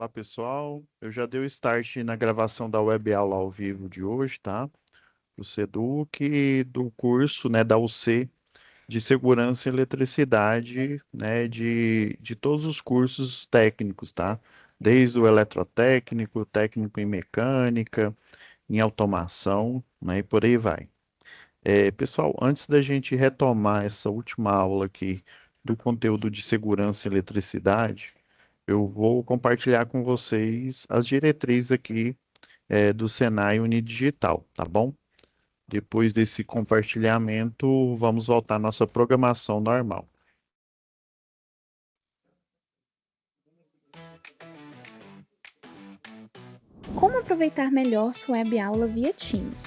Olá, pessoal. Eu já dei o start na gravação da web aula ao vivo de hoje, tá? Do Seduc, do curso, né, da UC de Segurança e Eletricidade, né, de todos os cursos técnicos, tá? Desde o eletrotécnico, técnico em mecânica, em automação, né, e por aí vai. Pessoal, antes da gente retomar essa última aula aqui do conteúdo de segurança e eletricidade, eu vou compartilhar com vocês as diretrizes aqui do Senai Unidigital, tá bom? Depois desse compartilhamento, vamos voltar à nossa programação normal. Como aproveitar melhor sua web aula via Teams?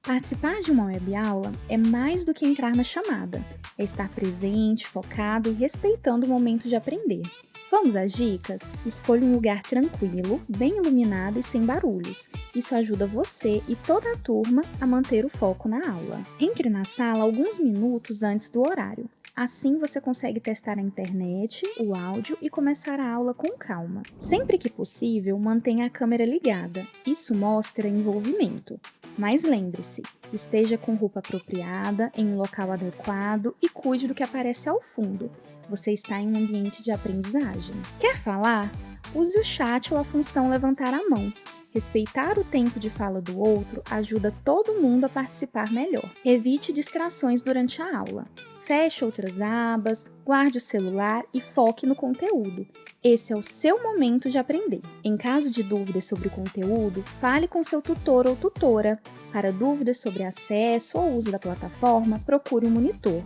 Participar de uma web aula é mais do que entrar na chamada, é estar presente, focado e respeitando o momento de aprender. Vamos às dicas? Escolha um lugar tranquilo, bem iluminado e sem barulhos. Isso ajuda você e toda a turma a manter o foco na aula. Entre na sala alguns minutos antes do horário. Assim você consegue testar a internet, o áudio e começar a aula com calma. Sempre que possível, mantenha a câmera ligada. Isso mostra envolvimento. Mas lembre-se, esteja com roupa apropriada, em um local adequado e cuide do que aparece ao fundo. Você está em um ambiente de aprendizagem. Quer falar? Use o chat ou a função levantar a mão. Respeitar o tempo de fala do outro ajuda todo mundo a participar melhor. Evite distrações durante a aula. Feche outras abas, guarde o celular e foque no conteúdo. Esse é o seu momento de aprender. Em caso de dúvidas sobre o conteúdo, fale com seu tutor ou tutora. Para dúvidas sobre acesso ou uso da plataforma, procure um monitor.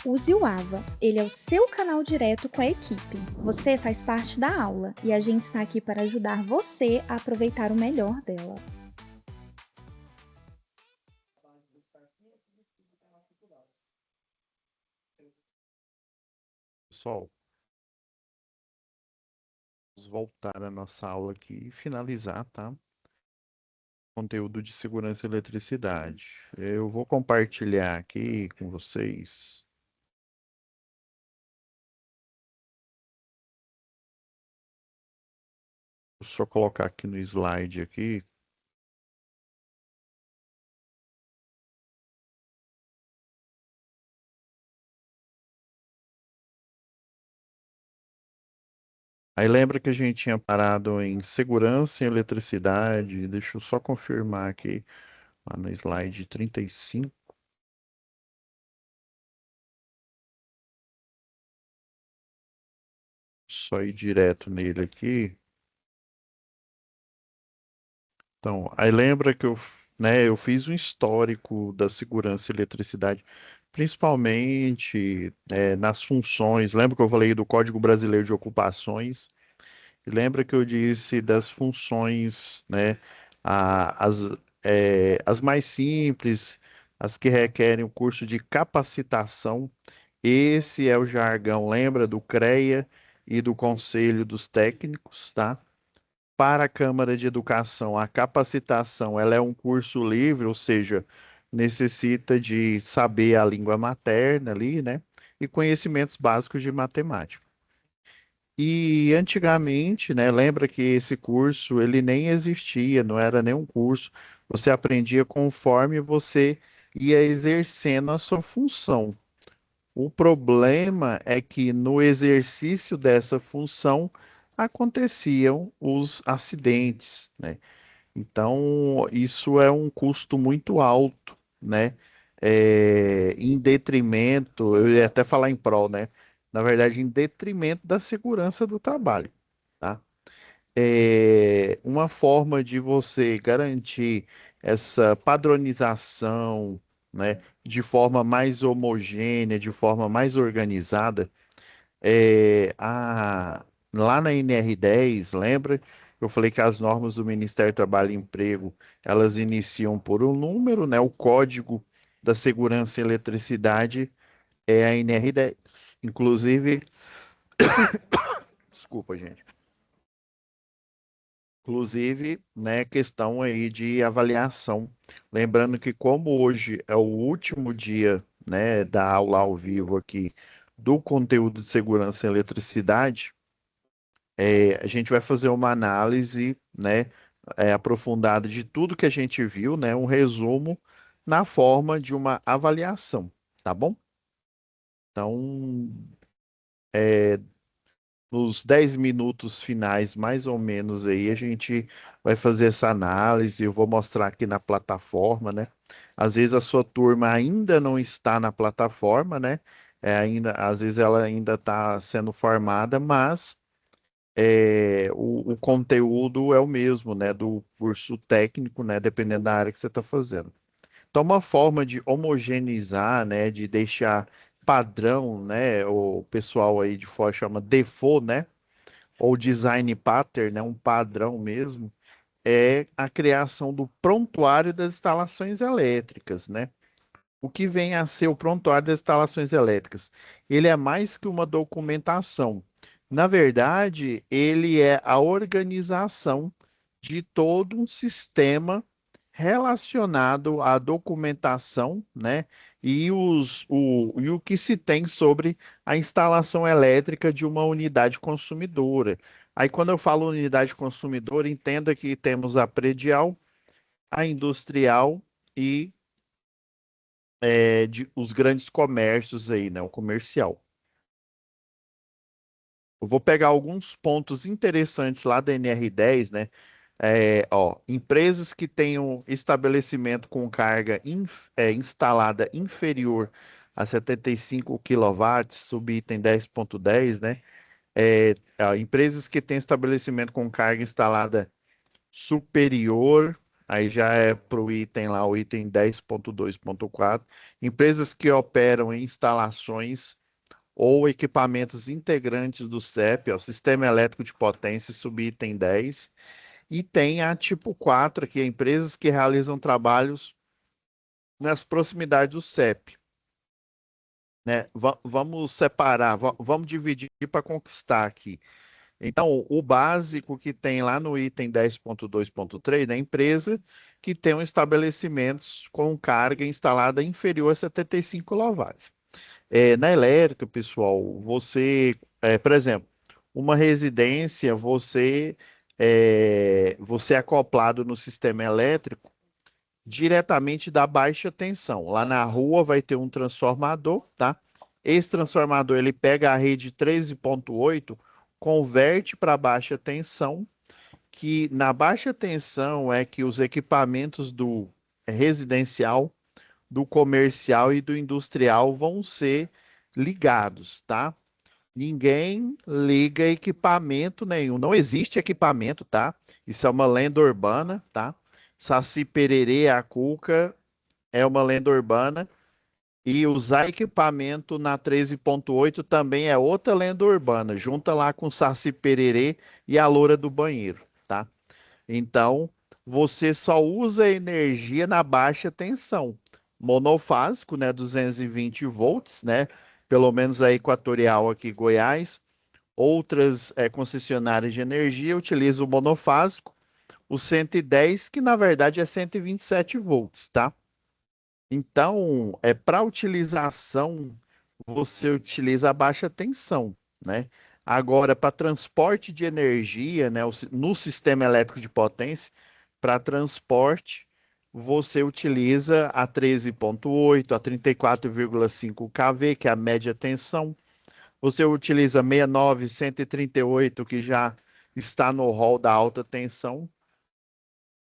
Use o AVA, ele é o seu canal direto com a equipe. Você faz parte da aula e a gente está aqui para ajudar você a aproveitar o melhor dela. Pessoal, vamos voltar à nossa aula aqui e finalizar, tá? Conteúdo de segurança e eletricidade. Eu vou compartilhar aqui com vocês. Vou só colocar aqui no slide aqui. Aí lembra que a gente tinha parado em segurança e eletricidade. Deixa eu só confirmar aqui, lá no slide 35. Só ir direto nele aqui. Então, aí lembra que eu fiz um histórico da segurança e eletricidade, principalmente nas funções. Lembra que eu falei do Código Brasileiro de Ocupações? E lembra que eu disse das funções, né, a- as, as mais simples, as que requerem o curso de capacitação. Esse é o jargão, lembra do CREA e do Conselho dos Técnicos, tá? Para a Câmara de Educação, a capacitação, ela é um curso livre, ou seja, necessita de saber a língua materna ali, né? E conhecimentos básicos de matemática. E antigamente, né, lembra que esse curso ele nem existia, não era nenhum curso. Você aprendia conforme você ia exercendo a sua função. O problema é que no exercício dessa função aconteciam os acidentes, né? Então, isso é um custo muito alto, né? Em detrimento, eu ia até falar em prol, né? Na verdade, em detrimento da segurança do trabalho, tá? Uma forma de você garantir essa padronização, né, de forma mais homogênea, de forma mais organizada, é, a, lá na NR10, lembra? Eu falei que as normas do Ministério do Trabalho e Emprego, elas iniciam por um número, né? O Código da Segurança e Eletricidade é a NR10. Inclusive, desculpa, gente. Inclusive, né, questão aí de avaliação. Lembrando que como hoje é o último dia, né, da aula ao vivo aqui do conteúdo de segurança e eletricidade, A gente vai fazer uma análise, né, aprofundada de tudo que a gente viu, né, um resumo na forma de uma avaliação, tá bom? Então, nos 10 minutos finais, mais ou menos aí, a gente vai fazer essa análise. Eu vou mostrar aqui na plataforma, né? Às vezes a sua turma ainda não está na plataforma, né? Às vezes ela ainda está sendo formada, mas o conteúdo é o mesmo, né? Do curso técnico, né? Dependendo da área que você está fazendo. Então, uma forma de homogeneizar, né? De deixar padrão, né? O pessoal aí de fora chama default, né? Ou design pattern, né, um padrão mesmo, é a criação do prontuário das instalações elétricas, né? O que vem a ser o prontuário das instalações elétricas? Ele é mais que uma documentação. Na verdade, ele é a organização de todo um sistema relacionado à documentação, né? E o que se tem sobre a instalação elétrica de uma unidade consumidora. Aí, quando eu falo unidade consumidora, entenda que temos a predial, a industrial e os grandes comércios aí, né? O comercial. Eu vou pegar alguns pontos interessantes lá da NR10, né? Empresas que tenham estabelecimento com carga instalada inferior a 75 quilowatts, subitem 10.10, né? Empresas que têm estabelecimento com carga instalada superior, aí já é para o item lá, o item 10.2.4. Empresas que operam em instalações ou equipamentos integrantes do CEP, o Sistema Elétrico de Potência, subitem 10. E tem a tipo 4, que é empresas que realizam trabalhos nas proximidades do CEP, né? Vamos separar, vamos dividir para conquistar aqui. Então, o básico que tem lá no item 10.2.3 é a empresa que tem um estabelecimento com carga instalada inferior a 75 kW. Na elétrica, pessoal, por exemplo, uma residência, você é acoplado no sistema elétrico diretamente da baixa tensão. Lá na rua vai ter um transformador, tá? Esse transformador ele pega a rede 13.8, converte para baixa tensão, que na baixa tensão é que os equipamentos do residencial, do comercial e do industrial vão ser ligados, tá? Ninguém liga equipamento nenhum. Não existe equipamento, tá? Isso é uma lenda urbana, tá? Saci Pererê, a Cuca, é uma lenda urbana. E usar equipamento na 13.8 também é outra lenda urbana. Junta lá com Saci Pererê e a loura do banheiro, tá? Então, você só usa energia na baixa tensão. Monofásico, né? 220 volts, né? Pelo menos a Equatorial aqui, Goiás. Outras concessionárias de energia utilizam o monofásico, o 110, que na verdade é 127 volts, tá? Então, para utilização, você utiliza a baixa tensão, né? Agora, para transporte de energia, né, no sistema elétrico de potência, para transporte, você utiliza a 13.8, a 34,5 kV, que é a média tensão. Você utiliza 69, 138, que já está no rol da alta tensão.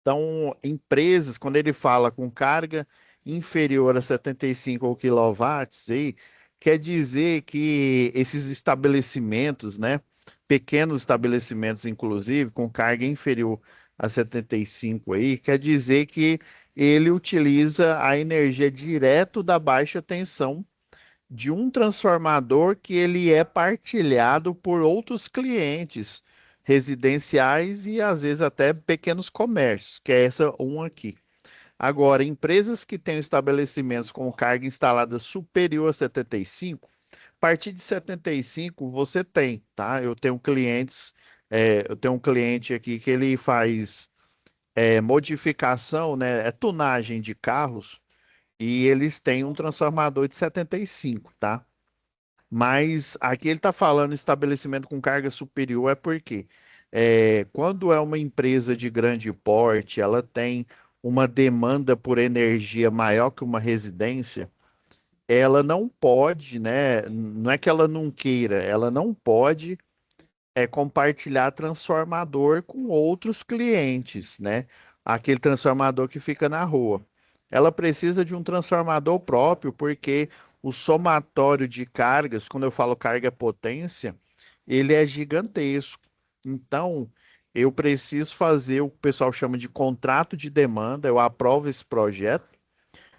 Então, empresas, quando ele fala com carga inferior a 75 quilowatts, aí, quer dizer que esses estabelecimentos, né, pequenos estabelecimentos, inclusive, com carga inferior a 75 aí, quer dizer que ele utiliza a energia direto da baixa tensão de um transformador que ele é partilhado por outros clientes residenciais e às vezes até pequenos comércios, que é essa um aqui. Agora, empresas que têm estabelecimentos com carga instalada superior a 75, a partir de 75 você tem, tá? Eu tenho um cliente aqui que ele faz modificação, né? É tunagem de carros e eles têm um transformador de 75, tá? Mas aqui ele está falando estabelecimento com carga superior é porque quando é uma empresa de grande porte, ela tem uma demanda por energia maior que uma residência, ela não pode, né? Não é que ela não queira, ela não pode compartilhar transformador com outros clientes, né? Aquele transformador que fica na rua. Ela precisa de um transformador próprio, porque o somatório de cargas, quando eu falo carga potência, ele é gigantesco. Então, eu preciso fazer o que o pessoal chama de contrato de demanda, eu aprovo esse projeto,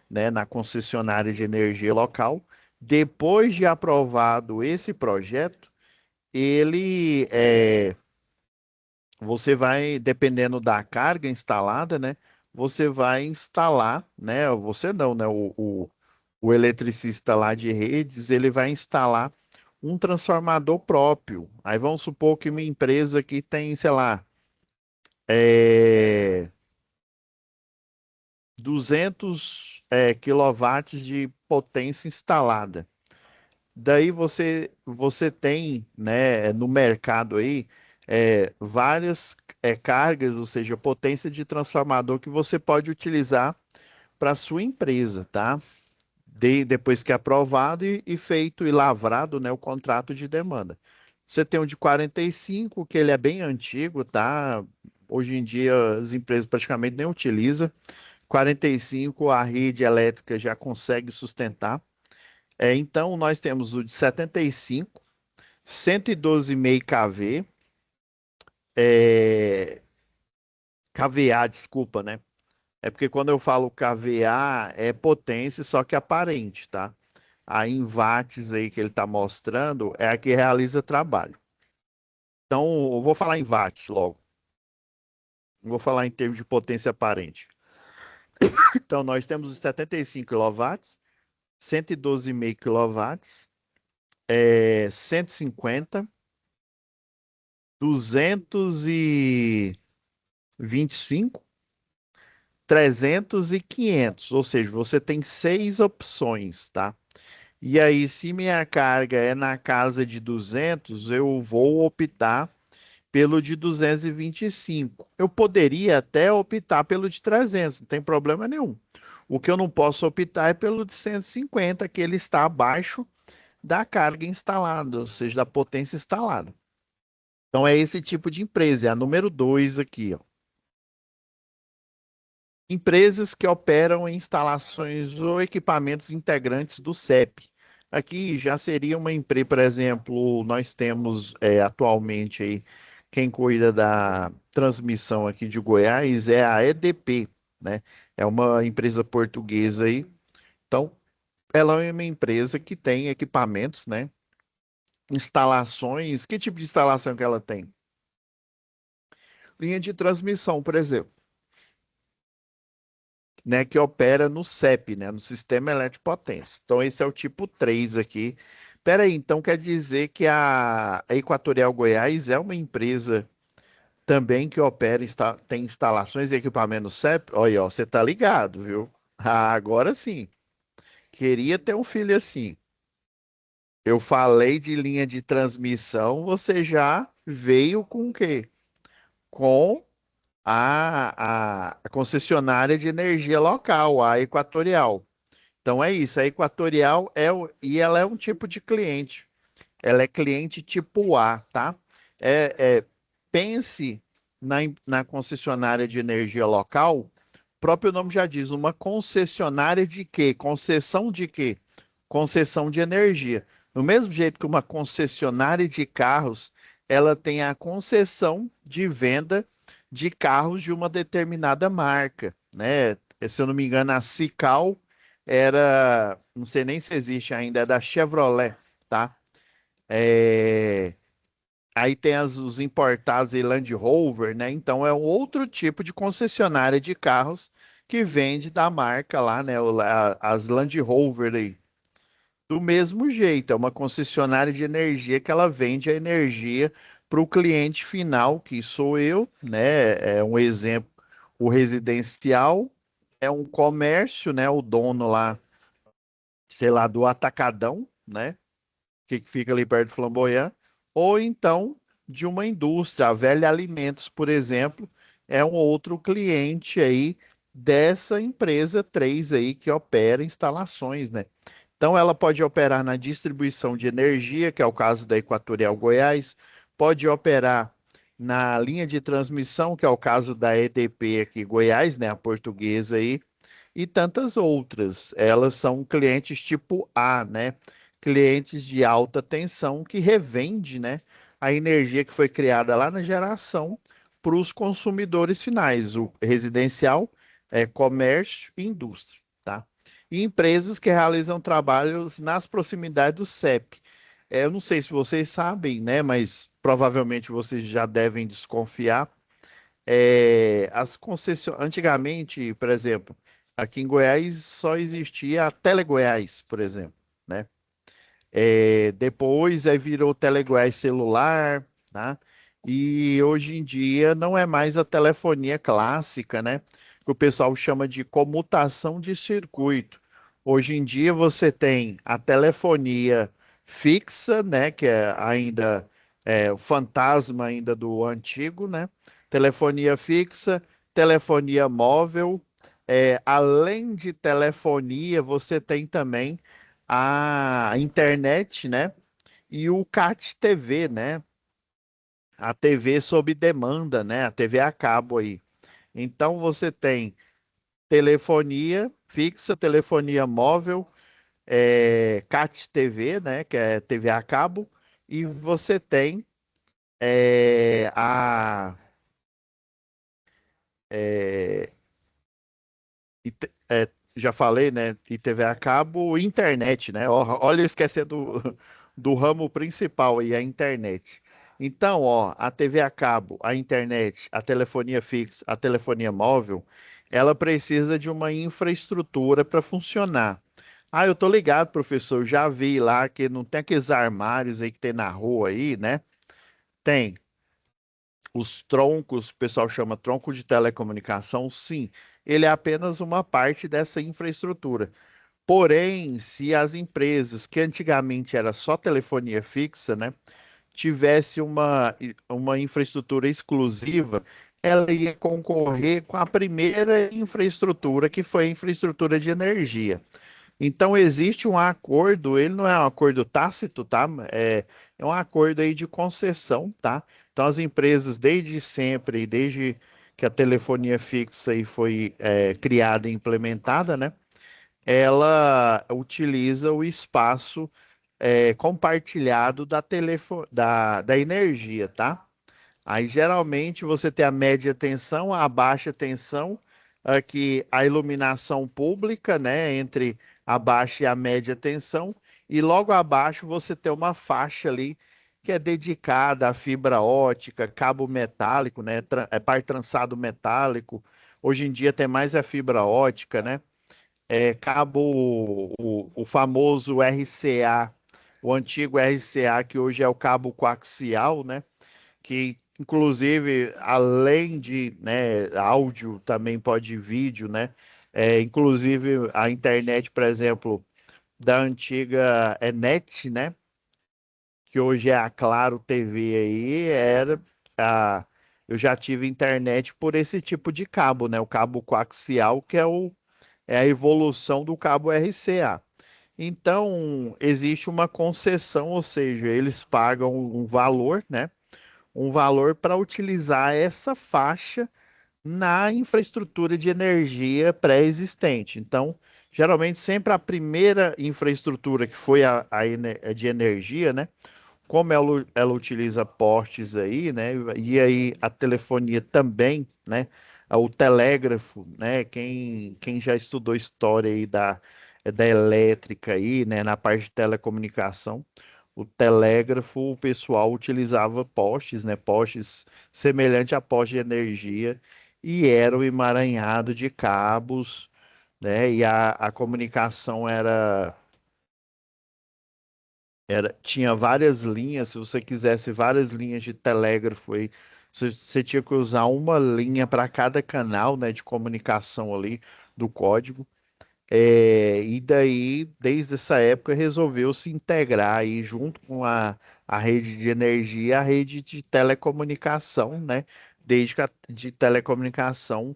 né, na concessionária de energia local. Depois de aprovado esse projeto, ele você vai, dependendo da carga instalada, né? Você vai instalar, né? Você não, né? O eletricista lá de redes, ele vai instalar um transformador próprio. Aí vamos supor que minha empresa aqui tem, sei lá, é, 200 quilowatts de potência instalada. Daí você tem, né, no mercado aí, várias cargas, ou seja, potência de transformador que você pode utilizar para sua empresa, tá? Depois que é aprovado e feito e lavrado, né, o contrato de demanda. Você tem o de 45, que ele é bem antigo, tá? Hoje em dia as empresas praticamente nem utilizam. 45 a rede elétrica já consegue sustentar. Então, nós temos o de 75, 112,5 kV, kVA, desculpa, né? É porque quando eu falo kVA é potência, só que aparente, tá? Aí em watts aí que ele está mostrando é a que realiza trabalho. Então, eu vou falar em watts logo. Não vou falar em termos de potência aparente. Então, nós temos os 75 kW, 112,5 kW, 150, 225, 300 e 500, ou seja, você tem seis opções, tá? E aí, se minha carga é na casa de 200, eu vou optar pelo de 225. Eu poderia até optar pelo de 300, não tem problema nenhum. O que eu não posso optar é pelo de 150, que ele está abaixo da carga instalada, ou seja, da potência instalada. Então é esse tipo de empresa, é a número 2 aqui, ó. Empresas que operam em instalações ou equipamentos integrantes do CEP. Aqui já seria uma empresa, por exemplo, nós temos atualmente aí, quem cuida da transmissão aqui de Goiás é a EDP, né? É uma empresa portuguesa aí. Então, ela é uma empresa que tem equipamentos, né? Instalações. Que tipo de instalação que ela tem? Linha de transmissão, por exemplo, né, que opera no CEP, né, no Sistema Elétrico Potência. Então, esse é o tipo 3 aqui. Peraí, então quer dizer que a Equatorial Goiás é uma empresa também que opera, tem instalações e equipamentos CEP? Olha, ó, você tá ligado, viu? Ah, agora sim. Queria ter um filho assim. Eu falei de linha de transmissão, você já veio com o quê? Com a concessionária de energia local, a Equatorial. Então é isso, a Equatorial e ela é um tipo de cliente. Ela é cliente tipo A, tá? Pense na concessionária de energia local. O próprio nome já diz, uma concessionária de quê? Concessão de quê? Concessão de energia. Do mesmo jeito que uma concessionária de carros, ela tem a concessão de venda de carros de uma determinada marca, né? Se eu não me engano, a Cical era, não sei nem se existe ainda, é da Chevrolet, tá? É, aí tem os importados e Land Rover, né? Então é um outro tipo de concessionária de carros que vende da marca lá, né? As Land Rover aí. Do mesmo jeito, é uma concessionária de energia que ela vende a energia para o cliente final, que sou eu, né? É um exemplo, o residencial é um comércio, né? O dono lá, sei lá, do atacadão, né? que fica ali perto do Flamboyant, ou então de uma indústria. A Velha Alimentos, por exemplo, é um outro cliente aí dessa empresa 3 aí que opera instalações, né? Então, ela pode operar na distribuição de energia, que é o caso da Equatorial Goiás, pode operar na linha de transmissão, que é o caso da EDP aqui Goiás, né, a portuguesa aí, e tantas outras. Elas são clientes tipo A, né? Clientes de alta tensão que revende, né, a energia que foi criada lá na geração para os consumidores finais, o residencial, comércio e indústria, tá? E empresas que realizam trabalhos nas proximidades do CEP. Eu não sei se vocês sabem, né, mas provavelmente vocês já devem desconfiar. As concessionárias, antigamente, por exemplo, aqui em Goiás só existia a Telegoiás, por exemplo, né? Depois aí virou Telegoiás celular, tá? E hoje em dia não é mais a telefonia clássica, né? Que o pessoal chama de comutação de circuito. Hoje em dia você tem a telefonia fixa, né? Que é ainda o fantasma ainda do antigo, né? Telefonia fixa, telefonia móvel. Além de telefonia, você tem também a internet, né? E o CAT TV, né? A TV sob demanda, né? A TV a cabo aí. Então você tem telefonia fixa, telefonia móvel, CAT TV, né? Que é TV a cabo, e você tem é, a é, e te- é, já falei, né? E TV a cabo, e internet, né? Olha, eu esquecendo do ramo principal aí, a internet. Então, ó, a TV a cabo, a internet, a telefonia fixa, a telefonia móvel, ela precisa de uma infraestrutura para funcionar. Ah, eu tô ligado, professor, eu já vi lá que não tem aqueles armários aí que tem na rua aí, né? Tem os troncos, o pessoal chama tronco de telecomunicação, sim, ele é apenas uma parte dessa infraestrutura. Porém, se as empresas, que antigamente era só telefonia fixa, né, tivesse uma infraestrutura exclusiva, ela ia concorrer com a primeira infraestrutura, que foi a infraestrutura de energia. Então existe um acordo, ele não é um acordo tácito, tá? É um acordo aí de concessão, tá? Então as empresas desde sempre, desde que a telefonia fixa aí foi criada e implementada, né? Ela utiliza o espaço compartilhado da energia, tá? Aí geralmente você tem a média tensão, a baixa tensão, aqui a iluminação pública, né, entre a baixa e a média tensão, e logo abaixo você tem uma faixa ali que é dedicada à fibra ótica, cabo metálico, né, par trançado metálico. Hoje em dia tem mais a fibra ótica, né? Cabo, o famoso RCA, o antigo RCA, que hoje é o cabo coaxial, né? Que inclusive, além de, né, áudio, também pode vídeo, né? Inclusive a internet, por exemplo, da antiga Enet, né? Que hoje é a Claro TV aí, a, eu já tive internet por esse tipo de cabo, né? O cabo coaxial, que é a evolução do cabo RCA. Então, existe uma concessão, ou seja, eles pagam um valor, né? Um valor para utilizar essa faixa na infraestrutura de energia pré-existente. Então, geralmente, sempre a primeira infraestrutura que foi a de energia, né? Como ela utiliza portes aí, né? E aí a telefonia também, né? O telégrafo, né? Quem já estudou história aí da elétrica aí, né? Na parte de telecomunicação, o telégrafo, o pessoal utilizava postes, né? Postes semelhante a postes de energia e era um emaranhado de cabos, né? E a comunicação tinha várias linhas, se você quisesse várias linhas de telégrafo aí, você tinha que usar uma linha para cada canal, né, de comunicação ali do código. E daí, desde essa época, resolveu se integrar aí junto com a rede de energia, a rede de telecomunicação, né? Desde que a de telecomunicação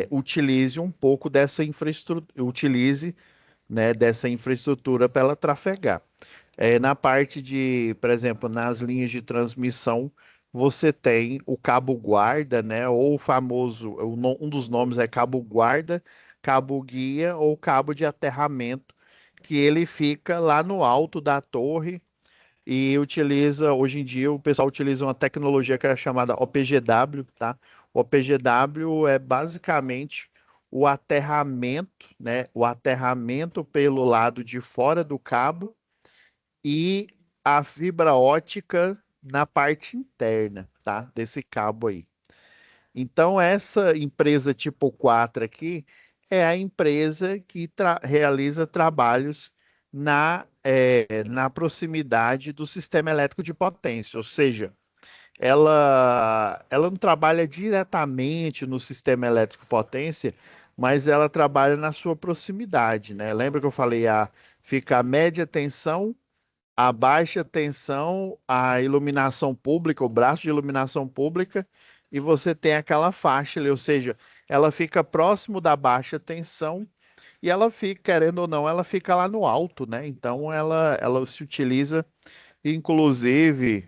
utilize um pouco dessa infraestrutura, utilize, né, dessa infraestrutura para ela trafegar. Na parte de, por exemplo, nas linhas de transmissão, você tem o cabo guarda, né? Ou o famoso, um dos nomes é cabo guarda, cabo guia ou cabo de aterramento, que ele fica lá no alto da torre e utiliza, hoje em dia, o pessoal utiliza uma tecnologia que é chamada OPGW, tá? O OPGW é basicamente o aterramento, né? O aterramento pelo lado de fora do cabo e a fibra ótica na parte interna, tá? Desse cabo aí. Então, essa empresa tipo 4 aqui é a empresa que realiza trabalhos na proximidade do sistema elétrico de potência, ou seja, ela não trabalha diretamente no sistema elétrico potência, mas ela trabalha na sua proximidade, né? Lembra que eu falei, fica a média tensão, a baixa tensão, a iluminação pública, o braço de iluminação pública, e você tem aquela faixa ali, ou seja, ela fica próximo da baixa tensão e ela fica, querendo ou não, ela fica lá no alto, né? Então ela se utiliza, inclusive,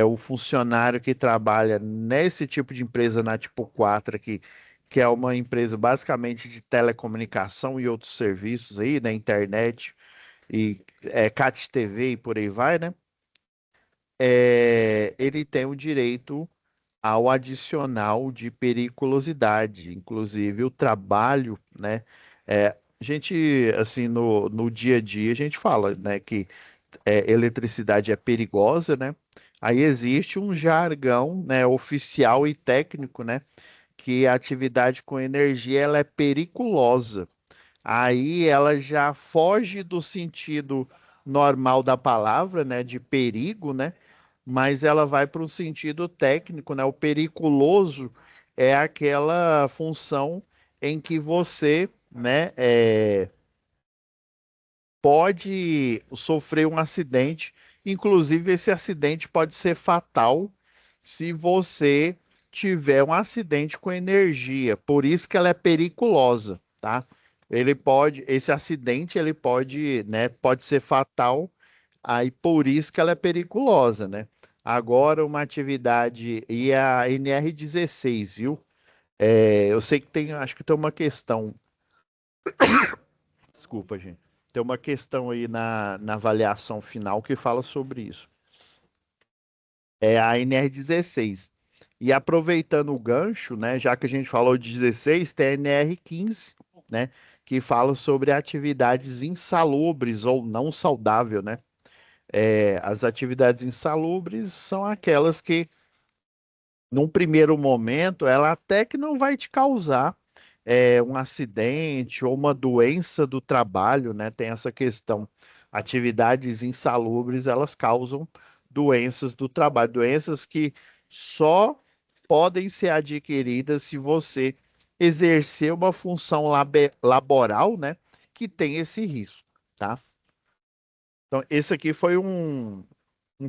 o funcionário que trabalha nesse tipo de empresa na tipo 4 aqui, que é uma empresa basicamente de telecomunicação e outros serviços aí, na internet e CAT TV e por aí vai, né? Ele tem o direito ao adicional de periculosidade, inclusive o trabalho, né? A gente, assim, no dia a dia, a gente fala, né, que eletricidade é perigosa, né? Aí existe um jargão, né, oficial e técnico, né, que a atividade com energia ela é periculosa. Aí ela já foge do sentido normal da palavra, né, de perigo, né, mas ela vai para o sentido técnico, né? O periculoso é aquela função em que você, né, pode sofrer um acidente. Inclusive, esse acidente pode ser fatal se você tiver um acidente com energia. Por isso que ela é periculosa, tá? Esse acidente, ele pode, né, pode ser fatal, aí por isso que ela é periculosa, né? Agora, uma atividade, e a NR16, viu? Eu sei que tem, acho que tem uma questão. Desculpa, gente. Tem uma questão aí na avaliação final que fala sobre isso. É a NR16. E aproveitando o gancho, né, já que a gente falou de 16, tem a NR15, né, que fala sobre atividades insalubres ou não saudável, né? As atividades insalubres são aquelas que num primeiro momento, ela até que não vai te causar um acidente ou uma doença do trabalho, né? Tem essa questão. Atividades insalubres, elas causam doenças do trabalho, doenças que só podem ser adquiridas se você exercer uma função laboral, né? Que tem esse risco, tá? Então, esse aqui foi um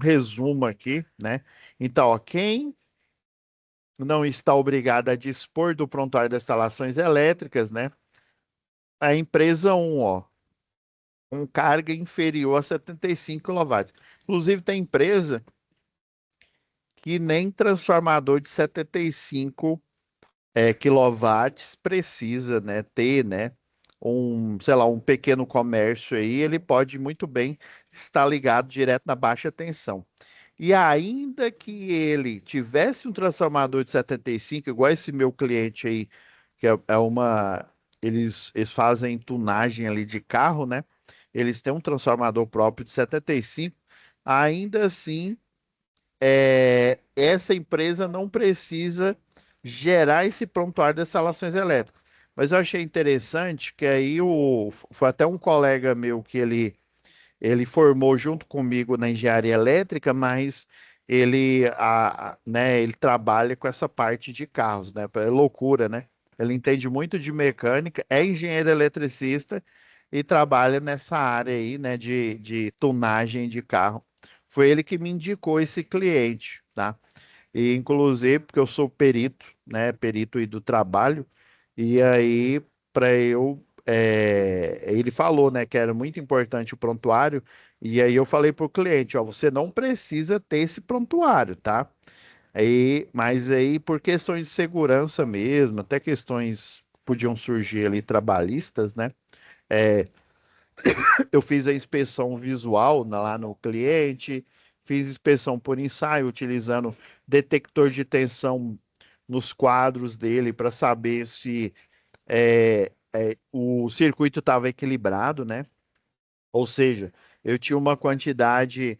resumo aqui, né? Então, ó, quem não está obrigada a dispor do prontuário das instalações elétricas, né? A empresa um, ó, com carga inferior a 75 kW. Inclusive, tem empresa que nem transformador de 75 quilowatts precisa, né, ter, né, sei lá, um pequeno comércio aí, ele pode muito bem estar ligado direto na baixa tensão. E ainda que ele tivesse um transformador de 75, igual esse meu cliente aí, que é uma. Eles fazem tunagem ali de carro, né? Eles têm um transformador próprio de 75. Ainda assim, essa empresa não precisa gerar esse prontuário das instalações elétricas. Mas eu achei interessante que aí foi até um colega meu que ele formou junto comigo na engenharia elétrica, mas né, ele trabalha com essa parte de carros, né? É loucura, né? Ele entende muito de mecânica, é engenheiro eletricista e trabalha nessa área aí, né, de tunagem de carro. Foi ele que me indicou esse cliente, tá? E inclusive porque eu sou perito, né, perito aí do trabalho, e aí para eu, ele falou, né, que era muito importante o prontuário, e aí eu falei para o cliente, ó, você não precisa ter esse prontuário, tá? Aí, mas aí, por questões de segurança mesmo, até questões podiam surgir ali trabalhistas, né? É, eu fiz a inspeção visual lá no cliente, fiz inspeção por ensaio, utilizando detector de tensão nos quadros dele para saber se o circuito estava equilibrado, né? Ou seja, eu tinha uma quantidade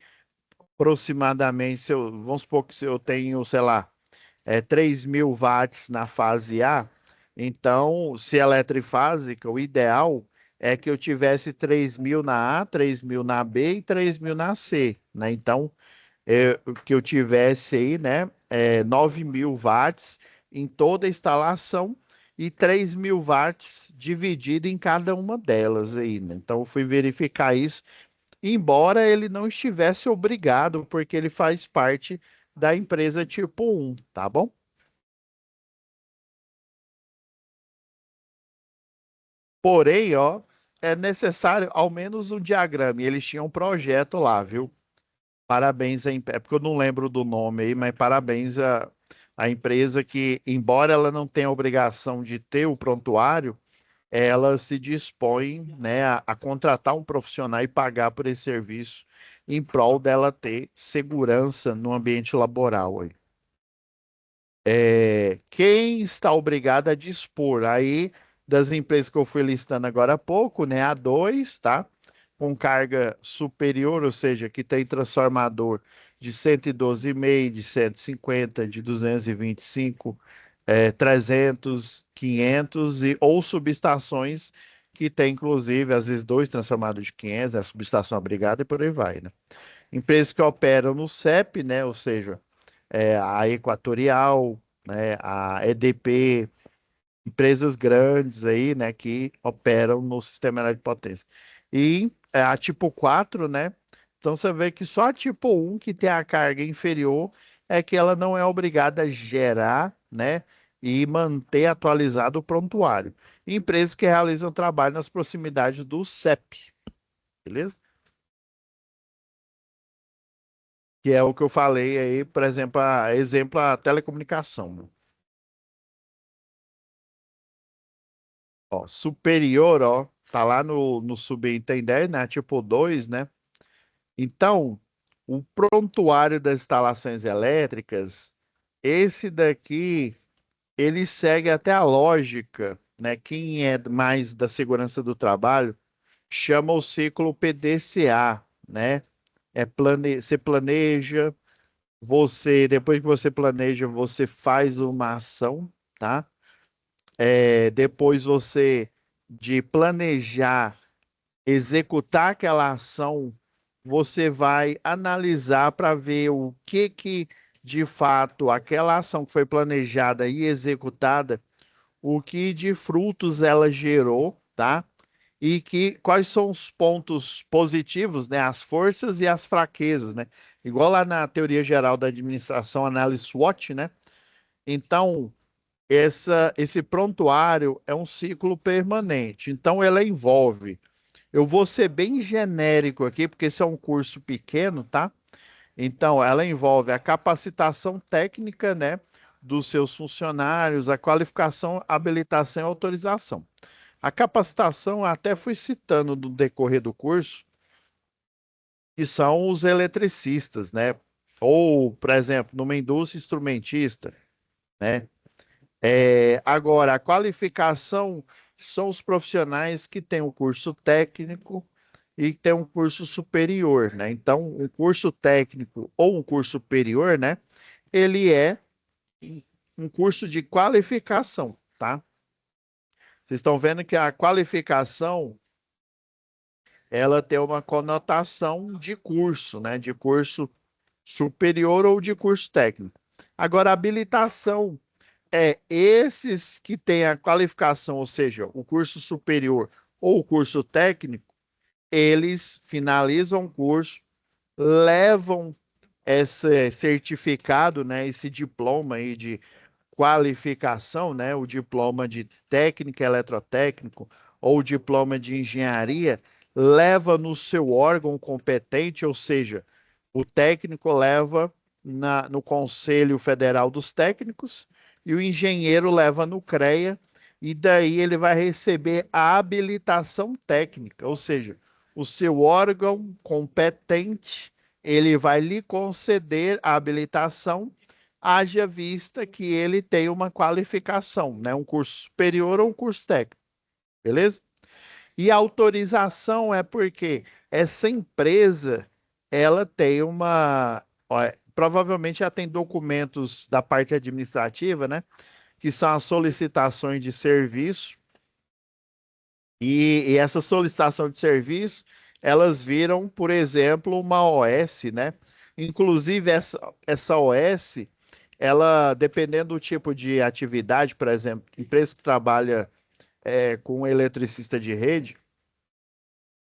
aproximadamente, vamos supor que se eu tenho, sei lá, 3.000 watts na fase A. Então, se ela é trifásica, o ideal é que eu tivesse 3.000 na A, 3.000 na B e 3.000 na C, né? Então, que eu tivesse aí, né, 9.000 watts em toda a instalação e 3.000 watts dividido em cada uma delas aí, né? Então, eu fui verificar isso, embora ele não estivesse obrigado, porque ele faz parte da empresa tipo 1, tá bom? Porém, ó, é necessário ao menos um diagrama. E eles tinham um projeto lá, viu? Parabéns é porque eu não lembro do nome aí, mas parabéns à empresa que, embora ela não tenha obrigação de ter o prontuário, ela se dispõe, né, a contratar um profissional e pagar por esse serviço em prol dela ter segurança no ambiente laboral aí. Quem está obrigado a dispor aí das empresas que eu fui listando agora há pouco, né? A dois, tá? Com carga superior, ou seja, que tem transformador de 112,5, de 150, de 225, 300, 500 ou subestações que tem inclusive às vezes dois transformadores de 500, a subestação abrigada e por aí vai, né? Empresas que operam no CEP, né? Ou seja, a Equatorial, né, a EDP, empresas grandes aí, né, que operam no sistema elétrico de potência. E a tipo 4, né? Então você vê que só a tipo 1 que tem a carga inferior é que ela não é obrigada a gerar, né, e manter atualizado o prontuário. E empresas que realizam trabalho nas proximidades do CEP, beleza? Que é o que eu falei aí, por exemplo, a telecomunicação, né? Ó, superior, ó, tá lá no subentender, né? Tipo 2, né? Então, o prontuário das instalações elétricas, esse daqui, ele segue até a lógica, né? Quem é mais da segurança do trabalho chama o ciclo PDCA, né? Você planeja, depois que você planeja, você faz uma ação, tá? Depois você de planejar, executar aquela ação, você vai analisar para ver o que de fato aquela ação que foi planejada e executada, o que de frutos ela gerou, tá? E quais são os pontos positivos, né? As forças e as fraquezas, né? Igual lá na teoria geral da administração, análise SWOT, né? Então, esse prontuário é um ciclo permanente. Então, ela envolve. Eu vou ser bem genérico aqui, porque esse é um curso pequeno, tá? Então, ela envolve a capacitação técnica, né, dos seus funcionários, a qualificação, habilitação e autorização. A capacitação, eu até fui citando no decorrer do curso, que são os eletricistas, né? Ou, por exemplo, numa indústria instrumentista, né? Agora, a qualificação são os profissionais que têm um curso técnico e têm um curso superior, né? Então, um curso técnico ou um curso superior, né? Ele é um curso de qualificação, tá? Vocês estão vendo que a qualificação, ela tem uma conotação de curso, né? De curso superior ou de curso técnico. Agora, a habilitação Esses que têm a qualificação, ou seja, o curso superior ou o curso técnico, eles finalizam o curso, levam esse certificado, né, esse diploma aí de qualificação, né, o diploma de técnico eletrotécnico ou diploma de engenharia, leva no seu órgão competente, ou seja, o técnico leva no Conselho Federal dos Técnicos e o engenheiro leva no CREA, e daí ele vai receber a habilitação técnica, ou seja, o seu órgão competente, ele vai lhe conceder a habilitação, haja vista que ele tem uma qualificação, né? Um curso superior ou um curso técnico, beleza? E a autorização é porque essa empresa, ela tem provavelmente ela tem documentos da parte administrativa, né? Que são as solicitações de serviço, e essa solicitação de serviço, elas viram, por exemplo, uma OS, né? Inclusive, essa OS, ela, dependendo do tipo de atividade, por exemplo, empresa que trabalha com um eletricista de rede,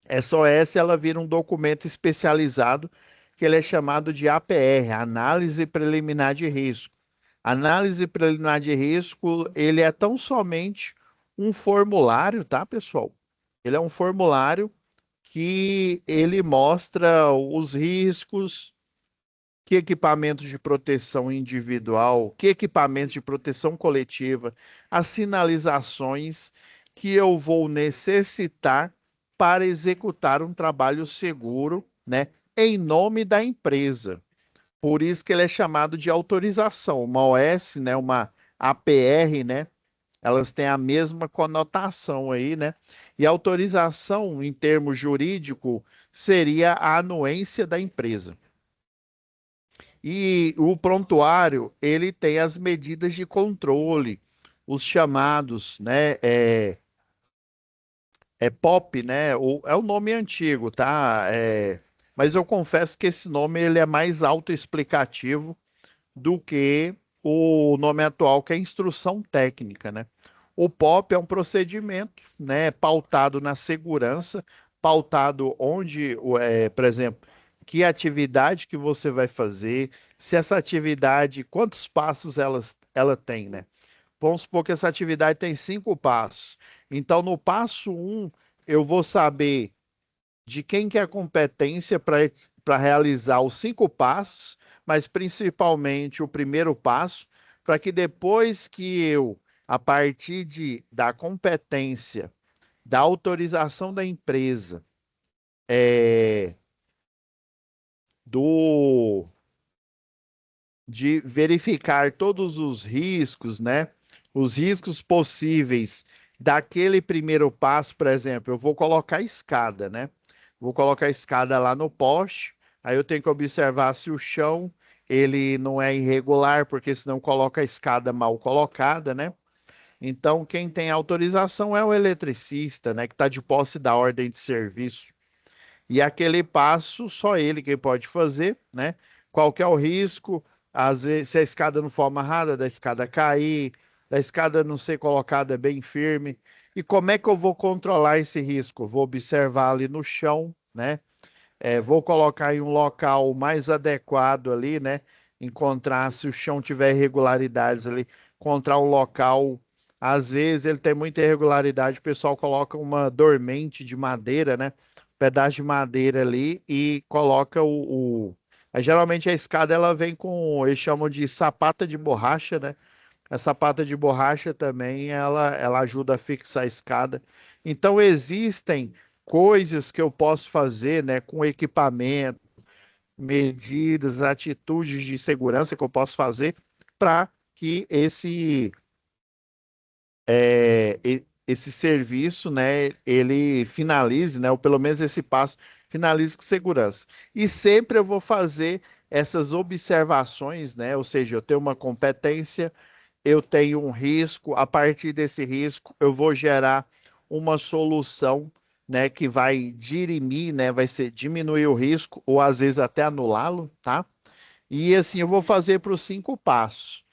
essa OS, ela vira um documento especializado que ele é chamado de APR, Análise Preliminar de Risco. Análise preliminar de risco, ele é tão somente um formulário, tá, pessoal? Ele é um formulário que ele mostra os riscos, que equipamentos de proteção individual, que equipamentos de proteção coletiva, as sinalizações que eu vou necessitar para executar um trabalho seguro, né, em nome da empresa. Por isso que ele é chamado de autorização. Uma OS, né, uma APR, né, elas têm a mesma conotação aí, né? E autorização, em termo jurídico, seria a anuência da empresa. E o prontuário, ele tem as medidas de controle, os chamados, né? POP, né? É o nome antigo, tá? Mas eu confesso que esse nome ele é mais autoexplicativo do que o nome atual, que é instrução técnica, né? O POP é um procedimento, né, pautado na segurança, pautado onde, por exemplo, que atividade que você vai fazer, se essa atividade, quantos passos ela tem, né? Vamos supor que essa atividade tem 5 passos. Então, no passo um, eu vou saber de quem que é a competência para realizar os 5 passos, mas principalmente o primeiro passo, para que depois que eu, a partir da competência, da autorização da empresa, é, do de verificar todos os riscos, né? Os riscos possíveis daquele primeiro passo, por exemplo, eu vou colocar escada, né? Vou colocar a escada lá no poste, aí eu tenho que observar se o chão ele não é irregular, porque senão coloca a escada mal colocada, né? Então, quem tem autorização é o eletricista, né? Que está de posse da ordem de serviço. E aquele passo, só ele que pode fazer, né? Qual que é o risco? Às vezes, se a escada não for amarrada, da escada cair, da escada não ser colocada bem firme. E como é que eu vou controlar esse risco? Vou observar ali no chão, né? Vou colocar em um local mais adequado ali, né? Encontrar se o chão tiver irregularidades ali, encontrar um local. Às vezes ele tem muita irregularidade, o pessoal coloca uma dormente de madeira, né? Pedaço de madeira ali e coloca geralmente a escada ela vem com, eles chamam de sapata de borracha, né? A sapata de borracha também ela ajuda a fixar a escada. Então existem coisas que eu posso fazer, né, com equipamento, medidas, atitudes de segurança que eu posso fazer para que esse serviço, né, ele finalize, né, ou pelo menos esse passo finalize com segurança. E sempre eu vou fazer essas observações, né, ou seja, eu tenho uma competência, eu tenho um risco, a partir desse risco eu vou gerar uma solução, né, que vai dirimir, né, vai ser diminuir o risco ou às vezes até anulá-lo, tá? E assim eu vou fazer para os 5 passos.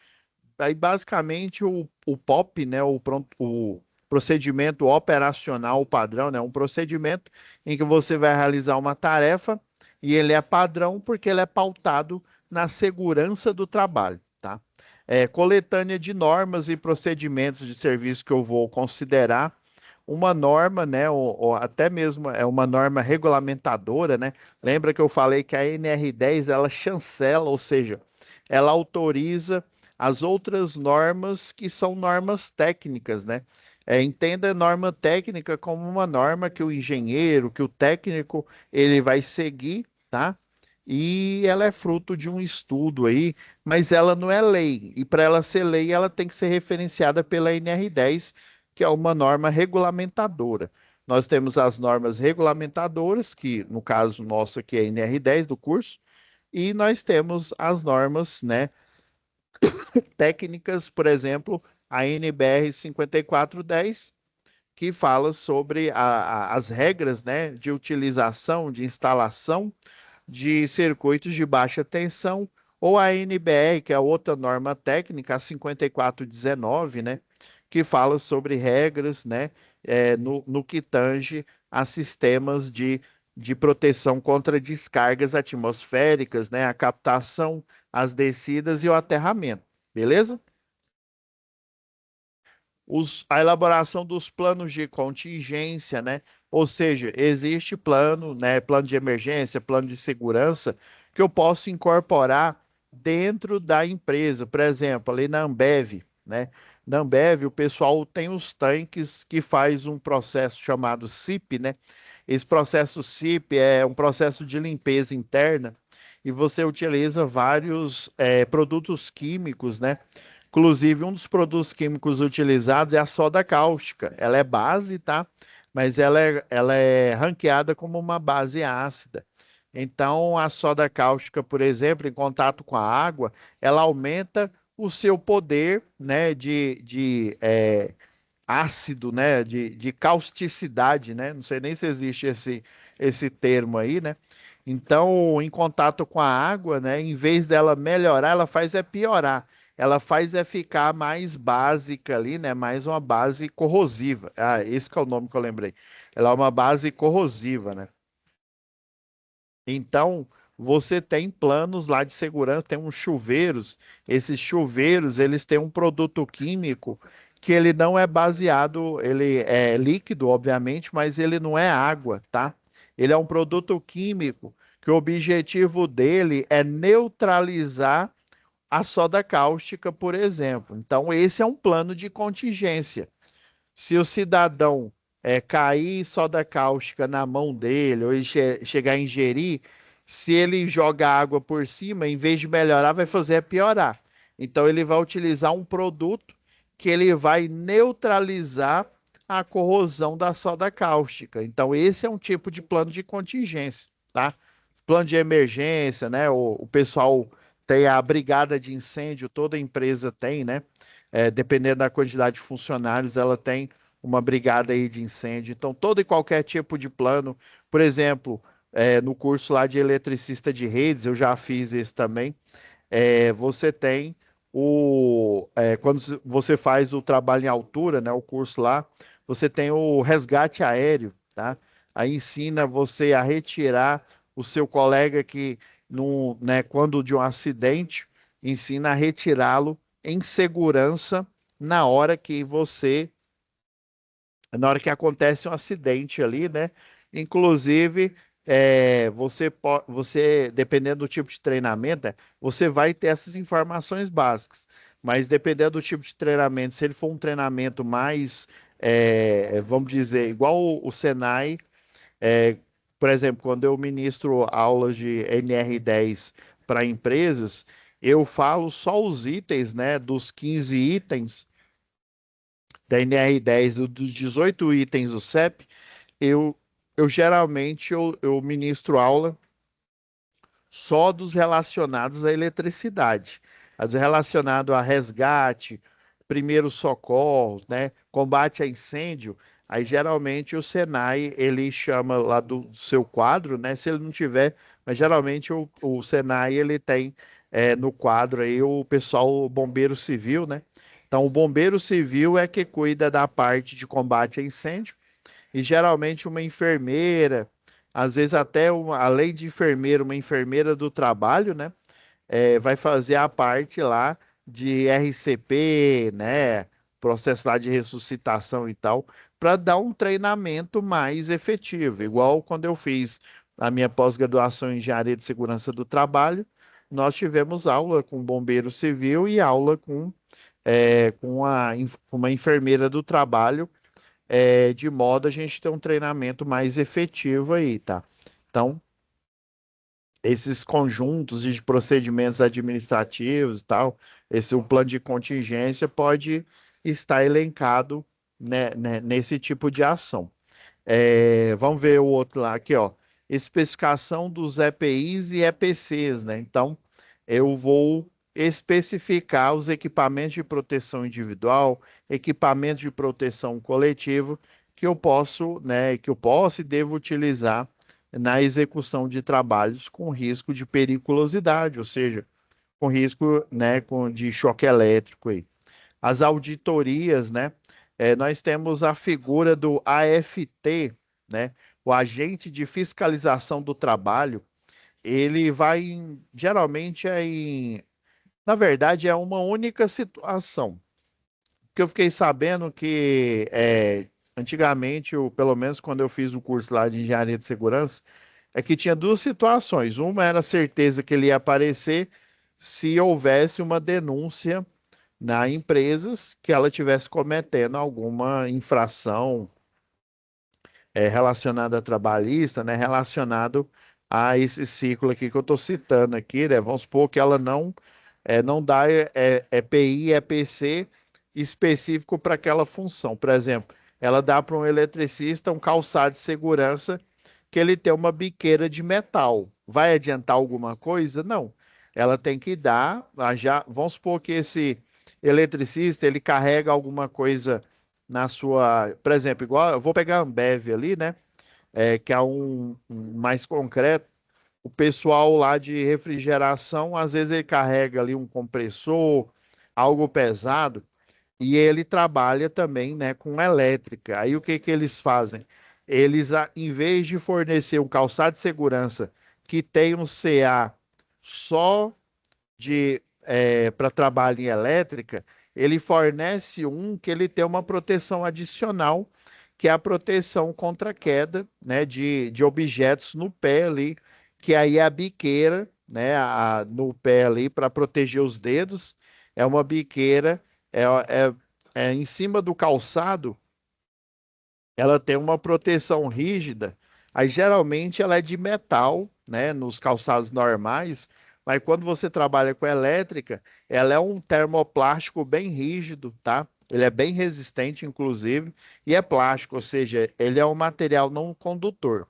aí basicamente o POP, né, o procedimento operacional padrão, né, um procedimento em que você vai realizar uma tarefa e ele é padrão porque ele é pautado na segurança do trabalho, tá? Coletânea de normas e procedimentos de serviço que eu vou considerar uma norma, né, ou até mesmo é uma norma regulamentadora, né? Lembra que eu falei que a NR10 ela chancela, ou seja, ela autoriza as outras normas que são normas técnicas, né? Entenda a norma técnica como uma norma que o engenheiro, que o técnico, ele vai seguir, tá? E ela é fruto de um estudo aí, mas ela não é lei. E para ela ser lei, ela tem que ser referenciada pela NR10, que é uma norma regulamentadora. Nós temos as normas regulamentadoras, que no caso nosso aqui é a NR10 do curso, e nós temos as normas, né, técnicas, por exemplo, a NBR 5410, que fala sobre as regras, né, de utilização, de instalação de circuitos de baixa tensão, ou a NBR, que é outra norma técnica, a 5419, né, que fala sobre regras, né, no que tange a sistemas de proteção contra descargas atmosféricas, né, a captação, as descidas e o aterramento. Beleza? A elaboração dos planos de contingência, né? Ou seja, existe plano, né? Plano de emergência, plano de segurança, que eu posso incorporar dentro da empresa. Por exemplo, ali na Ambev, né? Na Ambev, o pessoal tem os tanques que faz um processo chamado SIP, né? Esse processo SIP é um processo de limpeza interna e você utiliza vários produtos químicos, né? Inclusive, um dos produtos químicos utilizados é a soda cáustica. Ela é base, tá? Mas ela é ranqueada como uma base ácida. Então, a soda cáustica, por exemplo, em contato com a água, ela aumenta o seu poder, né, de ácido, né, de causticidade, né? Não sei nem se existe esse termo aí, né? Então, em contato com a água, né, em vez dela melhorar, ela faz é piorar. Ela faz é ficar mais básica ali, né? Mais uma base corrosiva. Ah, esse que é o nome que eu lembrei. Ela é uma base corrosiva, né? Então, você tem planos lá de segurança, tem uns chuveiros. Esses chuveiros, eles têm um produto químico que ele não é baseado, ele é líquido, obviamente, mas ele não é água, tá? Ele é um produto químico que o objetivo dele é neutralizar a soda cáustica, por exemplo. Então, esse é um plano de contingência. Se o cidadão cair soda cáustica na mão dele, ou ele chegar a ingerir, se ele joga água por cima, em vez de melhorar, vai fazer é piorar. Então, ele vai utilizar um produto que ele vai neutralizar a corrosão da soda cáustica. Então, esse é um tipo de plano de contingência, tá? Plano de emergência, né? O pessoal tem a brigada de incêndio, toda empresa tem, né? Dependendo da quantidade de funcionários, ela tem uma brigada aí de incêndio. Então, todo e qualquer tipo de plano, por exemplo, no curso lá de eletricista de redes, eu já fiz esse também. Você tem quando você faz o trabalho em altura, né, o curso lá, você tem o resgate aéreo, tá? Aí ensina você a retirar o seu colega que, no, né, quando de um acidente, ensina a retirá-lo em segurança na hora que na hora que acontece um acidente ali, né? Inclusive, você, dependendo do tipo de treinamento, você vai ter essas informações básicas. Mas dependendo do tipo de treinamento, se ele for um treinamento mais, vamos dizer, igual o Senai, é, por exemplo, quando eu ministro aulas de NR10 para empresas, eu falo só os itens, né, dos 15 itens da NR10, dos 18 itens do CEP, eu, eu geralmente eu ministro aula só dos relacionados à eletricidade, as relacionados a resgate, primeiros socorros, né, combate a incêndio. Aí geralmente o Senai ele chama lá do seu quadro, né? Se ele não tiver, mas geralmente o Senai ele tem no quadro aí o pessoal, o bombeiro civil, né? Então, o bombeiro civil é que cuida da parte de combate a incêndio e geralmente uma enfermeira, às vezes até além de enfermeira, uma enfermeira do trabalho, né? Vai fazer a parte lá de RCP, né? Processo lá de ressuscitação e tal, para dar um treinamento mais efetivo. Igual quando eu fiz a minha pós-graduação em Engenharia de Segurança do Trabalho, nós tivemos aula com bombeiro civil e aula com uma enfermeira do trabalho, de modo a gente ter um treinamento mais efetivo aí, tá? Então, esses conjuntos de procedimentos administrativos e tal, o plano de contingência pode estar elencado, né, nesse tipo de ação. Vamos ver o outro lá aqui, ó. Especificação dos EPIs e EPCs, né? Então, eu vou especificar os equipamentos de proteção individual, equipamentos de proteção coletivo que eu posso, né, que eu posso e devo utilizar na execução de trabalhos com risco de periculosidade, ou seja, com risco, né, de choque elétrico aí. As auditorias, né? Nós temos a figura do AFT, né? O agente de fiscalização do trabalho. Ele vai geralmente na verdade, é uma única situação. Que eu fiquei sabendo que antigamente, pelo menos quando eu fiz o curso lá de engenharia de segurança, é que tinha duas situações. Uma era a certeza que ele ia aparecer se houvesse uma denúncia na empresas que ela tivesse cometendo alguma infração relacionada a trabalhista, né, relacionado a esse ciclo aqui que eu estou citando aqui, né? Vamos supor que ela não dá EPI, EPC específico para aquela função. Por exemplo, ela dá para um eletricista um calçado de segurança que ele tem uma biqueira de metal. Vai adiantar alguma coisa? Não. Ela tem que dar, vamos supor que esse eletricista ele carrega alguma coisa na sua, por exemplo, igual eu vou pegar a Ambev ali, né? Que é um mais concreto. O pessoal lá de refrigeração, às vezes ele carrega ali um compressor, algo pesado, e ele trabalha também, né, com elétrica. Aí o que que eles fazem? Eles, em vez de fornecer um calçado de segurança que tem um CA só de para trabalho em elétrica, ele fornece um que ele tem uma proteção adicional, que é a proteção contra queda, né, de objetos no pé ali, que aí é a biqueira, né, no pé ali para proteger os dedos. É uma biqueira, é, é, é em cima do calçado, ela tem uma proteção rígida. Aí geralmente ela é de metal, né, nos calçados normais, mas quando você trabalha com elétrica, ela é um termoplástico bem rígido, tá? Ele é bem resistente, inclusive, e é plástico, ou seja, ele é um material não condutor.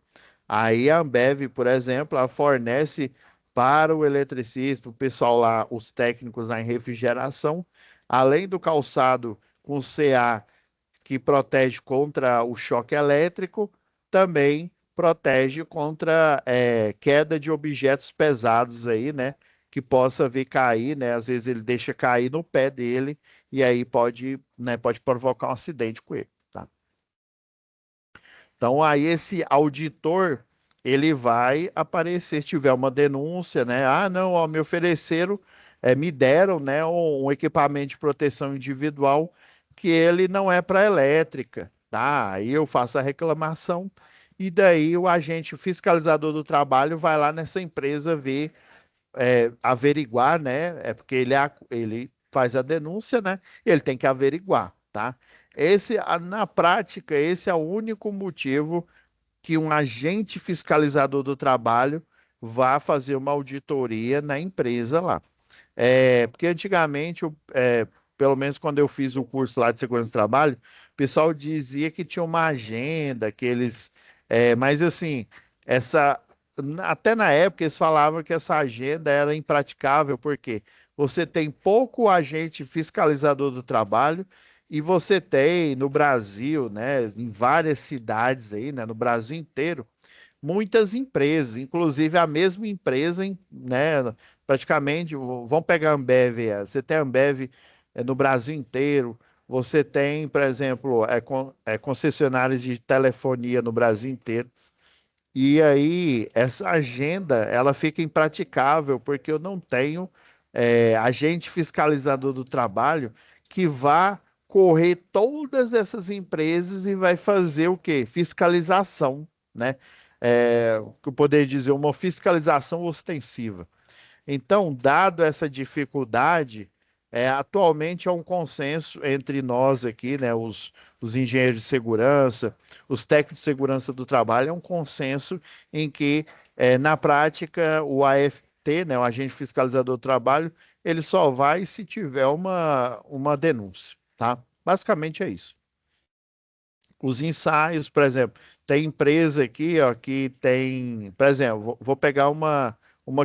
Aí a Ambev, por exemplo, ela fornece para o eletricista, o pessoal lá, os técnicos lá em refrigeração, além do calçado com CA que protege contra o choque elétrico, também protege contra queda de objetos pesados aí, né? Que possa vir cair, né? Às vezes ele deixa cair no pé dele e aí pode, né, pode provocar um acidente com ele, tá? Então aí esse auditor, ele vai aparecer se tiver uma denúncia, né? Ah, não, ó, me ofereceram, me deram, né, um equipamento de proteção individual que ele não é para elétrica, tá? Aí eu faço a reclamação e daí o agente fiscalizador do trabalho vai lá nessa empresa ver, averiguar, né? É porque ele faz a denúncia, né? Ele tem que averiguar, tá? Na prática, esse é o único motivo que um agente fiscalizador do trabalho vá fazer uma auditoria na empresa lá. Porque antigamente, pelo menos quando eu fiz o curso lá de segurança do trabalho, o pessoal dizia que tinha uma agenda, que eles. Mas assim, essa. Até na época eles falavam que essa agenda era impraticável, porque você tem pouco agente fiscalizador do trabalho e você tem no Brasil, né, em várias cidades aí, né, no Brasil inteiro, muitas empresas, inclusive a mesma empresa, né, praticamente, vamos pegar a Ambev, você tem a Ambev no Brasil inteiro, você tem, por exemplo, concessionárias de telefonia no Brasil inteiro. E aí, essa agenda, ela fica impraticável, porque eu não tenho agente fiscalizador do trabalho que vá correr todas essas empresas e vai fazer o quê? Fiscalização, né? O que eu poderia dizer, uma fiscalização ostensiva. Então, dado essa dificuldade, atualmente há um consenso entre nós aqui, né, os engenheiros de segurança, os técnicos de segurança do trabalho, é um consenso em que, na prática, o AFT, né, o agente fiscalizador do trabalho, ele só vai se tiver uma denúncia, tá? Basicamente é isso. Os ensaios, por exemplo, tem empresa aqui, ó, que tem, por exemplo, vou pegar uma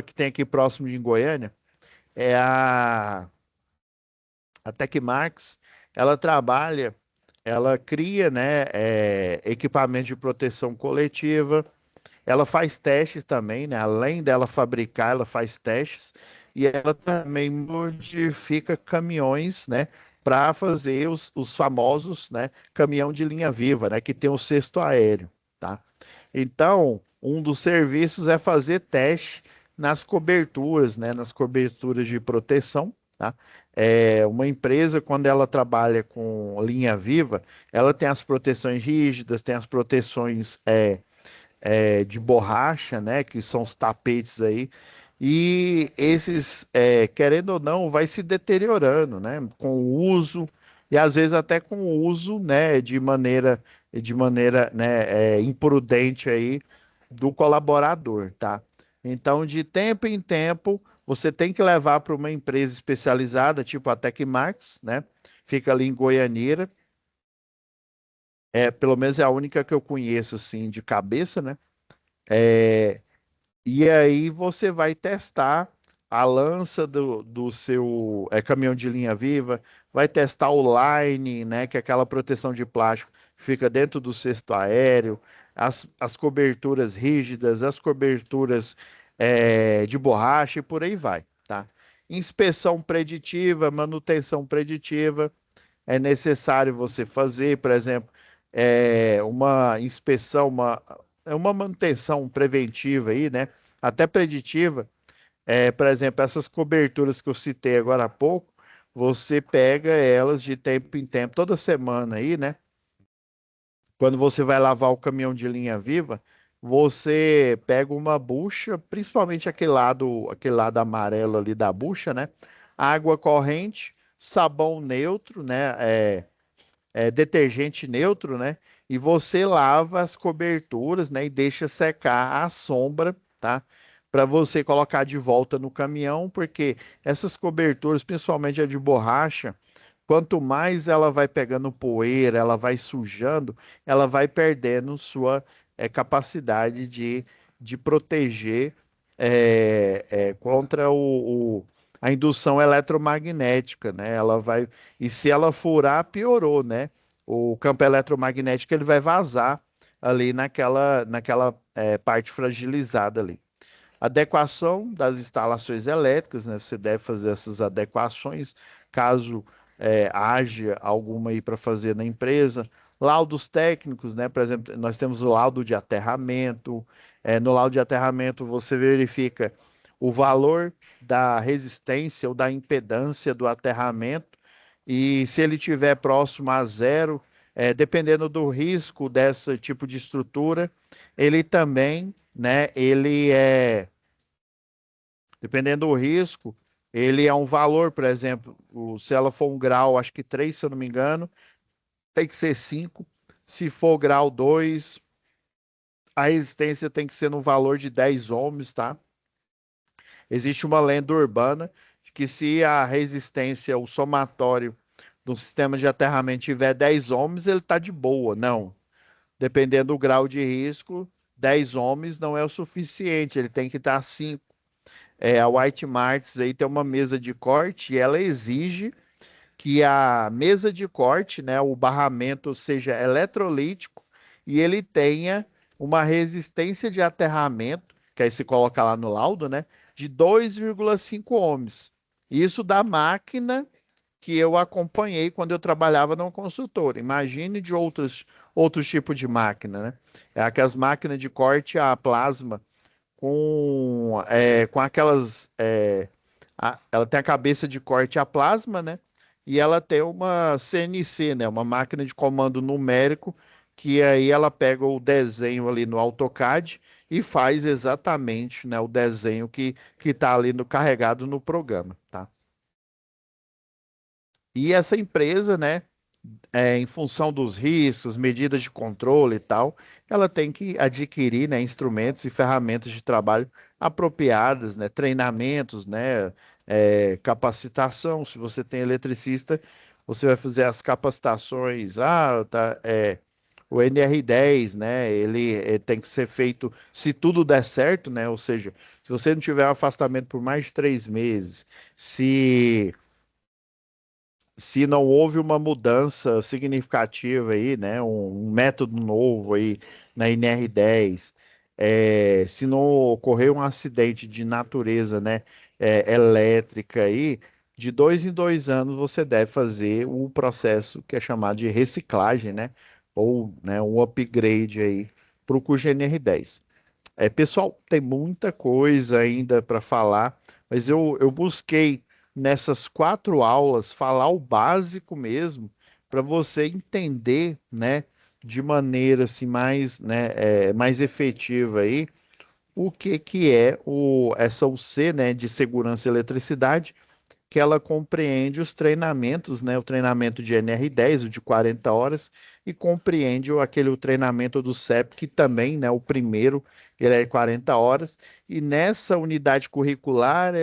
que tem aqui próximo de Goiânia, é a Tecmax. Ela trabalha, ela cria, né, equipamento de proteção coletiva, ela faz testes também, né, além dela fabricar, ela faz testes, e ela também modifica caminhões, né, para fazer os famosos, né, caminhão de linha viva, né, que tem o cesto aéreo, tá? Então, um dos serviços é fazer teste nas coberturas, né, nas coberturas de proteção, tá? Uma empresa, quando ela trabalha com linha viva, ela tem as proteções rígidas, tem as proteções de borracha, né, que são os tapetes aí, e esses, querendo ou não, vai se deteriorando, né, com o uso e às vezes até com o uso, né, de maneira, né, imprudente aí do colaborador, tá? Então, de tempo em tempo, você tem que levar para uma empresa especializada, tipo a Tecmax, né? Fica ali em Goianira. Pelo menos é a única que eu conheço assim de cabeça, né? E aí você vai testar a lança do seu caminhão de linha viva, vai testar o line, né, que é aquela proteção de plástico que fica dentro do cesto aéreo, as coberturas rígidas, as coberturas de borracha e por aí vai, tá? Inspeção preditiva, manutenção preditiva, é necessário você fazer, por exemplo, uma inspeção, uma manutenção preventiva aí, né? Até preditiva. Por exemplo, essas coberturas que eu citei agora há pouco, você pega elas de tempo em tempo, toda semana aí, né? Quando você vai lavar o caminhão de linha viva, você pega uma bucha, principalmente aquele lado amarelo ali da bucha, né? Água corrente, sabão neutro, né? Detergente neutro, né? E você lava as coberturas, né? E deixa secar à sombra, tá? Para você colocar de volta no caminhão, porque essas coberturas, principalmente a de borracha, quanto mais ela vai pegando poeira, ela vai sujando, ela vai perdendo sua capacidade de proteger contra a indução eletromagnética, né? Ela vai, e se ela furar, piorou, né? O campo eletromagnético ele vai vazar ali naquela parte fragilizada ali. Adequação das instalações elétricas, né? Você deve fazer essas adequações, caso haja alguma aí para fazer na empresa. Laudos técnicos, né? Por exemplo, nós temos o laudo de aterramento. No laudo de aterramento, você verifica o valor da resistência ou da impedância do aterramento e se ele estiver próximo a zero, dependendo do risco desse tipo de estrutura, ele também, né? Ele dependendo do risco, ele é um valor, por exemplo, se ela for um grau, acho que 3, se eu não me engano, tem que ser 5. Se for grau 2, a resistência tem que ser no valor de 10 ohms, tá? Existe uma lenda urbana de que se a resistência, o somatório do sistema de aterramento tiver 10 ohms, ele está de boa. Não. Dependendo do grau de risco, 10 ohms não é o suficiente, ele tem que estar 5. A White Martins aí tem uma mesa de corte e ela exige que a mesa de corte, né, o barramento seja eletrolítico e ele tenha uma resistência de aterramento, que aí se coloca lá no laudo, né, de 2,5 ohms. Isso da máquina que eu acompanhei quando eu trabalhava numa consultora. Imagine de outros tipos de máquina, né? É aquelas máquinas de corte a plasma com aquelas. Ela tem a cabeça de corte a plasma, né? E ela tem uma CNC, né? Uma máquina de comando numérico, que aí ela pega o desenho ali no AutoCAD e faz exatamente, né, o desenho que está ali no, carregado no programa, tá? E essa empresa, né, em função dos riscos, medidas de controle e tal, ela tem que adquirir, né, instrumentos e ferramentas de trabalho apropriadas, né, treinamentos, né, capacitação. Se você tem eletricista, você vai fazer as capacitações. O NR10, né, ele tem que ser feito se tudo der certo, né, ou seja, se você não tiver um afastamento por mais de 3 meses, se não houve uma mudança significativa aí, né, um método novo aí na NR10, se não ocorrer um acidente de natureza, né, elétrica aí, de 2 em 2 anos você deve fazer o processo que é chamado de reciclagem, né, ou, né, um upgrade aí para o cujo NR10. Pessoal, tem muita coisa ainda para falar, mas eu busquei nessas 4 aulas falar o básico mesmo, para você entender, né, de maneira assim mais, né, mais efetiva aí, o que é essa UC, né, de segurança e eletricidade, que ela compreende os treinamentos, né? O treinamento de NR10, o de 40 horas, e compreende o treinamento do CEP, que também, né? O primeiro, ele é 40 horas, e nessa unidade curricular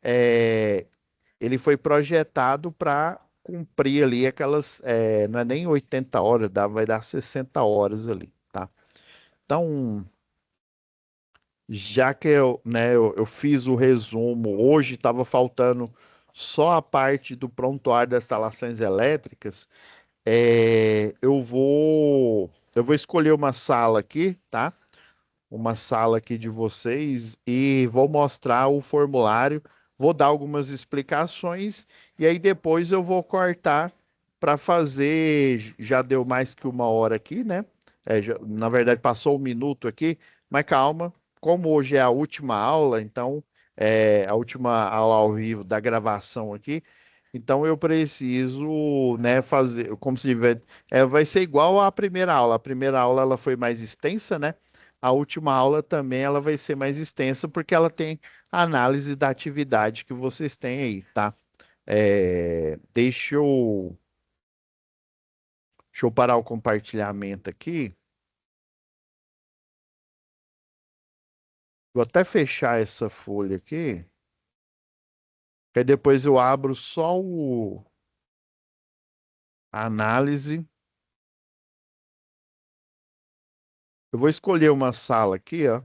é, ele foi projetado para cumprir ali aquelas, não é nem 80 horas, vai dar 60 horas ali, tá? Então, já que eu fiz o resumo, hoje estava faltando só a parte do prontuário das instalações elétricas. Eu vou escolher uma sala aqui, tá? Uma sala aqui de vocês e vou mostrar o formulário, vou dar algumas explicações e aí depois eu vou cortar para fazer. Já deu mais que 1 hora aqui, né? Na verdade, passou 1 minuto aqui, mas calma, como hoje é a última aula, então a última aula ao vivo da gravação aqui. Então eu preciso, né, fazer, como se tiver, vai ser igual à primeira aula. A primeira aula ela foi mais extensa, né? A última aula também ela vai ser mais extensa porque ela tem análise da atividade que vocês têm aí, tá? Deixa eu parar o compartilhamento aqui. Vou até fechar essa folha aqui, que aí depois eu abro só a análise. Eu vou escolher uma sala aqui, ó.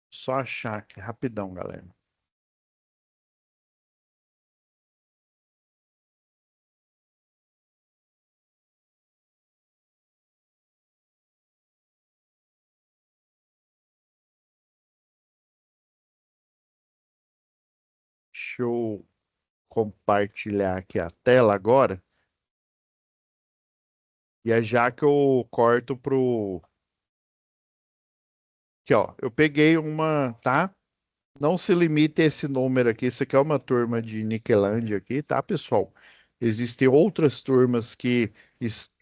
Só achar aqui, rapidão, galera. Deixa eu compartilhar aqui a tela agora. E é já que eu corto pro. Aqui, ó. Eu peguei uma, tá? Não se limite a esse número aqui. Isso aqui é uma turma de Niquelândia aqui, tá, pessoal? Existem outras turmas que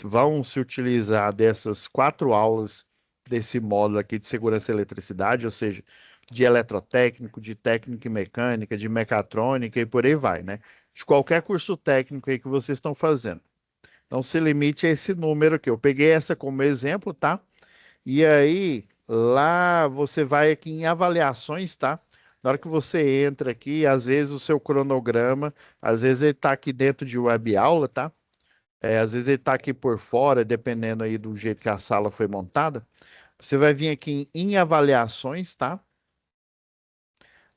vão se utilizar dessas 4 aulas desse módulo aqui de segurança e eletricidade, ou seja, de eletrotécnico, de técnica e mecânica, de mecatrônica e por aí vai, né? De qualquer curso técnico aí que vocês estão fazendo. Não se limite a esse número aqui. Eu peguei essa como exemplo, tá? E aí, lá você vai aqui em avaliações, tá? Na hora que você entra aqui, às vezes o seu cronograma, às vezes ele está aqui dentro de web aula, tá? Às vezes ele está aqui por fora, dependendo aí do jeito que a sala foi montada. Você vai vir aqui em avaliações, tá?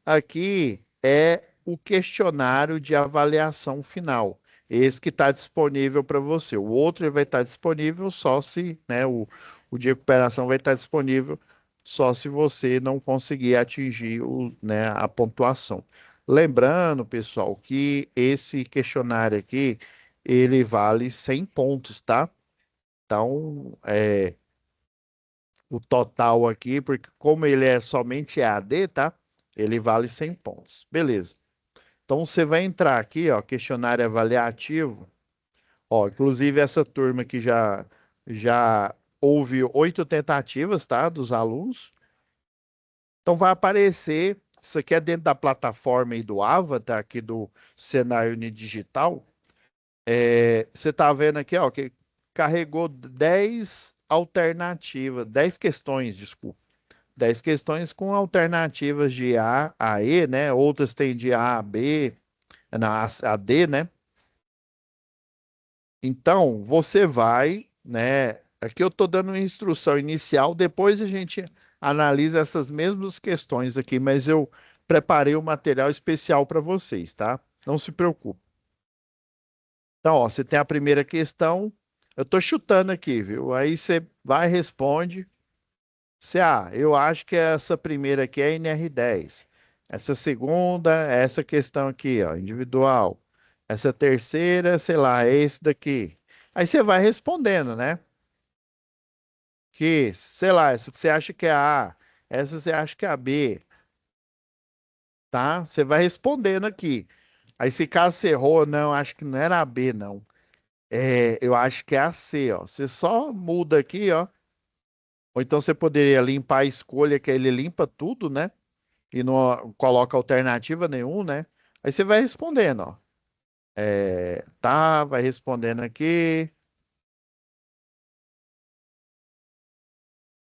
Aqui é o questionário de avaliação final. esse que está disponível para você. O outro ele vai estar disponível só se, né, o de recuperação vai estar disponível só se você não conseguir atingir né, a pontuação. Lembrando, pessoal, que esse questionário aqui, ele vale 100 pontos, tá? Então, o total aqui, porque como ele é somente EAD, tá? Ele vale 100 pontos. Beleza. Então, você vai entrar aqui, ó, questionário avaliativo. Ó, inclusive essa turma aqui já houve 8 tentativas, tá, dos alunos. Então vai aparecer, isso aqui é dentro da plataforma aí do Avatar, aqui do Senai Unidigital. Você tá vendo aqui, ó, que carregou 10 alternativas, 10 questões, desculpa. 10 questões com alternativas de A a E, né? Outras têm de A a B, na a D, né? Então, você vai, né? Aqui eu estou dando uma instrução inicial, depois a gente analisa essas mesmas questões aqui, mas eu preparei um material especial para vocês, tá? Não se preocupe. Então, ó, você tem a primeira questão, eu estou chutando aqui, viu? Aí você vai e responde. Eu acho que essa primeira aqui é NR10. Essa segunda é essa questão aqui, ó, individual. Essa terceira, sei lá, é esse daqui. Aí você vai respondendo, né? Que, sei lá, essa que você acha que é a A, essa você acha que é a B, tá? Você vai respondendo aqui. Aí se caso você errou, não, acho que não era a B, não. Eu acho que é a C, ó. Você só muda aqui, ó. Ou então você poderia limpar a escolha, que ele limpa tudo, né? E não coloca alternativa nenhum, né? Aí você vai respondendo, ó. Vai respondendo aqui.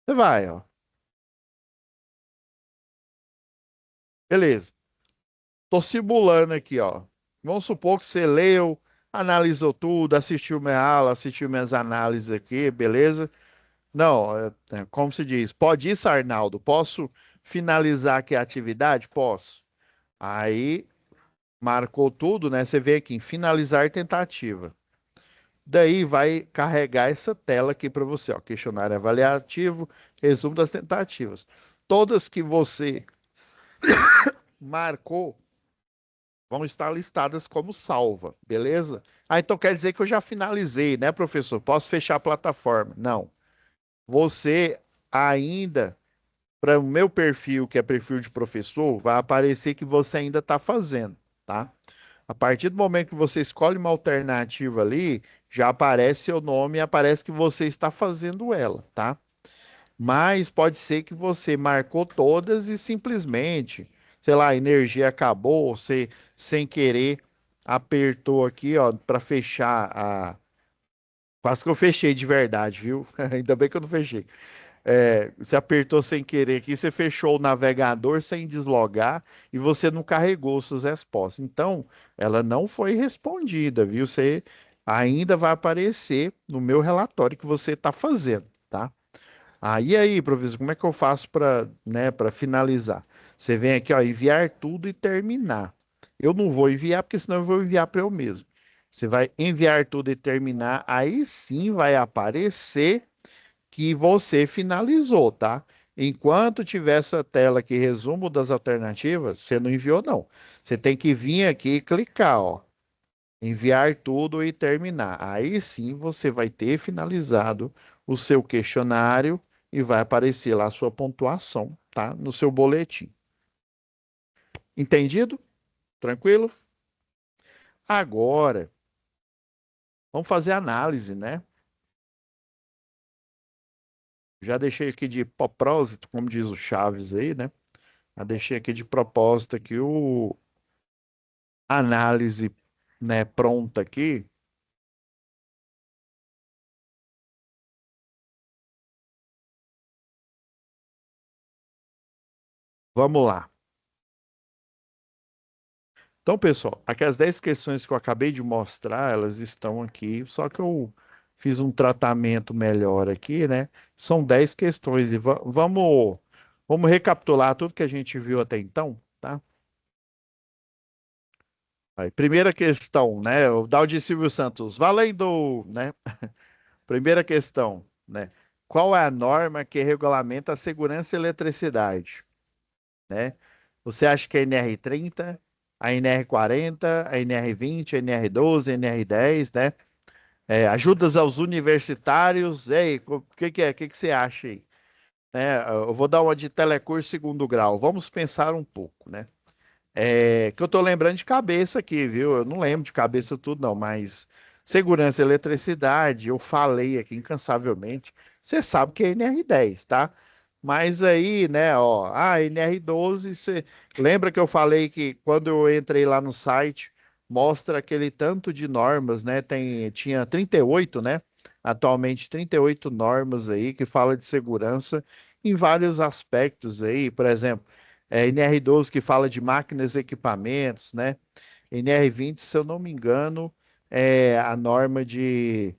Você vai, ó. Beleza. Tô simulando aqui, ó. Vamos supor que você leu, analisou tudo, assistiu minha aula, assistiu minhas análises aqui, beleza? Não, como se diz? Pode isso, Arnaldo? Posso finalizar aqui a atividade? Posso. Aí marcou tudo, né? Você vê aqui em finalizar tentativa. Daí vai carregar essa tela aqui para você, ó, questionário avaliativo, resumo das tentativas. Todas que você marcou vão estar listadas como salva, beleza? Ah, então quer dizer que eu já finalizei, né, professor? Posso fechar a plataforma? Não. Você ainda, para o meu perfil, que é perfil de professor, vai aparecer que você ainda está fazendo, tá? A partir do momento que você escolhe uma alternativa ali, já aparece seu nome e aparece que você está fazendo ela, tá? Mas pode ser que você marcou todas e simplesmente, sei lá, a energia acabou, você sem querer apertou aqui, ó, para fechar a. Quase que eu fechei de verdade, viu? Ainda bem que eu não fechei. Você apertou sem querer aqui, você fechou o navegador sem deslogar e você não carregou suas respostas. Então, ela não foi respondida, viu? Você ainda vai aparecer no meu relatório que você está fazendo, tá? E aí, professor, como é que eu faço para, né, para finalizar? Você vem aqui, ó, enviar tudo e terminar. Eu não vou enviar, porque senão eu vou enviar para eu mesmo. Você vai enviar tudo e terminar, aí sim vai aparecer que você finalizou, tá? Enquanto tiver essa tela aqui, resumo das alternativas, você não enviou, não. Você tem que vir aqui e clicar, ó, enviar tudo e terminar. Aí sim você vai ter finalizado o seu questionário e vai aparecer lá a sua pontuação, tá? No seu boletim. Entendido? Tranquilo? Agora, vamos fazer análise, né? Já deixei aqui de propósito, como diz o Chaves aí, né? Já deixei aqui de propósito aqui o análise, né, pronta aqui. Vamos lá. Então, pessoal, aquelas 10 questões que eu acabei de mostrar, elas estão aqui, só que eu fiz um tratamento melhor aqui, né? São 10 questões e vamos recapitular tudo que a gente viu até então, tá? Aí, primeira questão, né? O Daldi Silvio Santos, valendo, né? Primeira questão, né? Qual é a norma que regulamenta a segurança e eletricidade, né? Você acha que é a NR30, a NR40, a NR20, a NR12, a NR10, né? Ajudas aos universitários, ei, o que que é? O que que você acha aí? Eu vou dar uma de telecurso segundo grau. Vamos pensar um pouco, né? Que eu tô lembrando de cabeça aqui, viu? Eu não lembro de cabeça tudo, não, mas segurança e eletricidade, eu falei aqui incansavelmente. Você sabe que é NR10, tá? Mas aí, né, ó, NR12, você lembra que eu falei que quando eu entrei lá no site, mostra aquele tanto de normas, né? Tinha 38, né? Atualmente 38 normas aí que fala de segurança em vários aspectos aí, por exemplo, NR12 que fala de máquinas e equipamentos, né? NR20, se eu não me engano, é a norma de,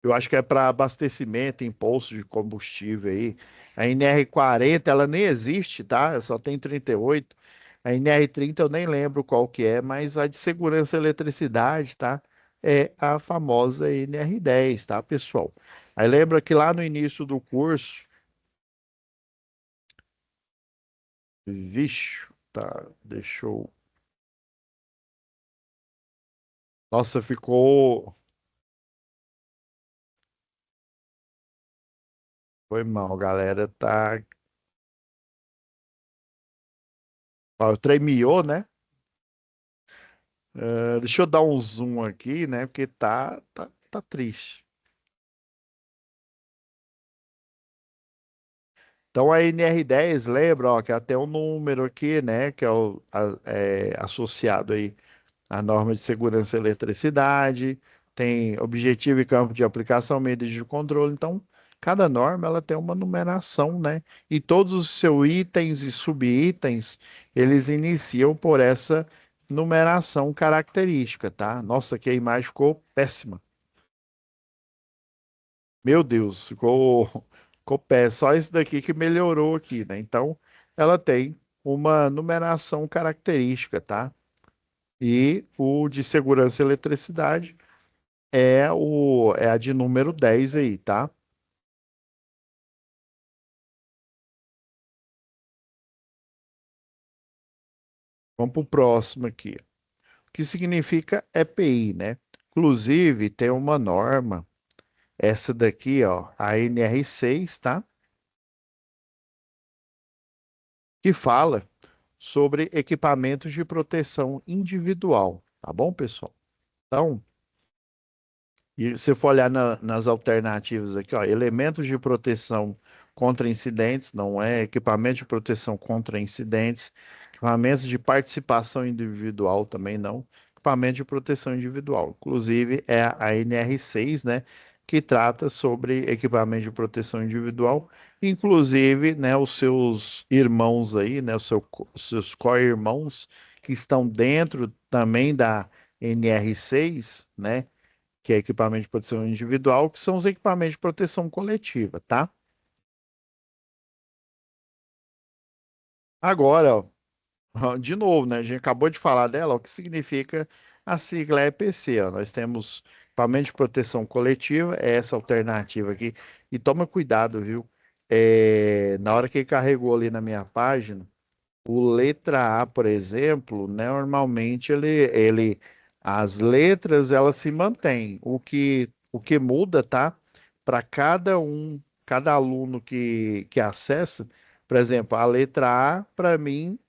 eu acho que é para abastecimento em postos de combustível aí. A NR40, ela nem existe, tá? Só tem 38. A NR30 eu nem lembro qual que é, mas a de segurança e eletricidade, tá? É a famosa NR10, tá, pessoal? Aí lembra que lá no início do curso, vixe, tá, deixa eu. Nossa, ficou. Foi mal, galera. Tá. Ó, o trem miou, né? Deixa eu dar um zoom aqui, né? Porque tá triste. Então a NR10, lembra, ó, que até um número aqui, né? Que é, associado aí a norma de segurança e eletricidade, tem objetivo e campo de aplicação, medidas de controle. Então, cada norma ela tem uma numeração, né? E todos os seus itens e subitens, eles iniciam por essa numeração característica, tá? Nossa, que a imagem ficou péssima. Meu Deus, ficou péssimo. Só isso daqui que melhorou aqui, né? Então, ela tem uma numeração característica, tá? E o de segurança e eletricidade é a de número 10 aí, tá? Vamos para o próximo aqui. O que significa EPI, né? Inclusive, tem uma norma, essa daqui, ó, a NR6, tá? Que fala sobre equipamentos de proteção individual, tá bom, pessoal? Então, e se for olhar nas alternativas aqui, ó, elementos de proteção contra incidentes, não é equipamento de proteção contra incidentes, equipamentos de participação individual também não, equipamento de proteção individual. Inclusive é a NR6, né, que trata sobre equipamento de proteção individual, inclusive, né, os seus irmãos aí, né, os seus co-irmãos que estão dentro também da NR6, né? Que é equipamento de proteção individual, que são os equipamentos de proteção coletiva, tá? Agora, ó, de novo, né? A gente acabou de falar dela, ó, o que significa a sigla EPC, ó. Nós temos equipamento de proteção coletiva, é essa alternativa aqui. E toma cuidado, viu? Na hora que ele carregou ali na minha página, o letra A, por exemplo, né, normalmente as letras elas se mantêm. O que muda, tá? Para cada aluno que acessa, por exemplo, a letra A, para mim,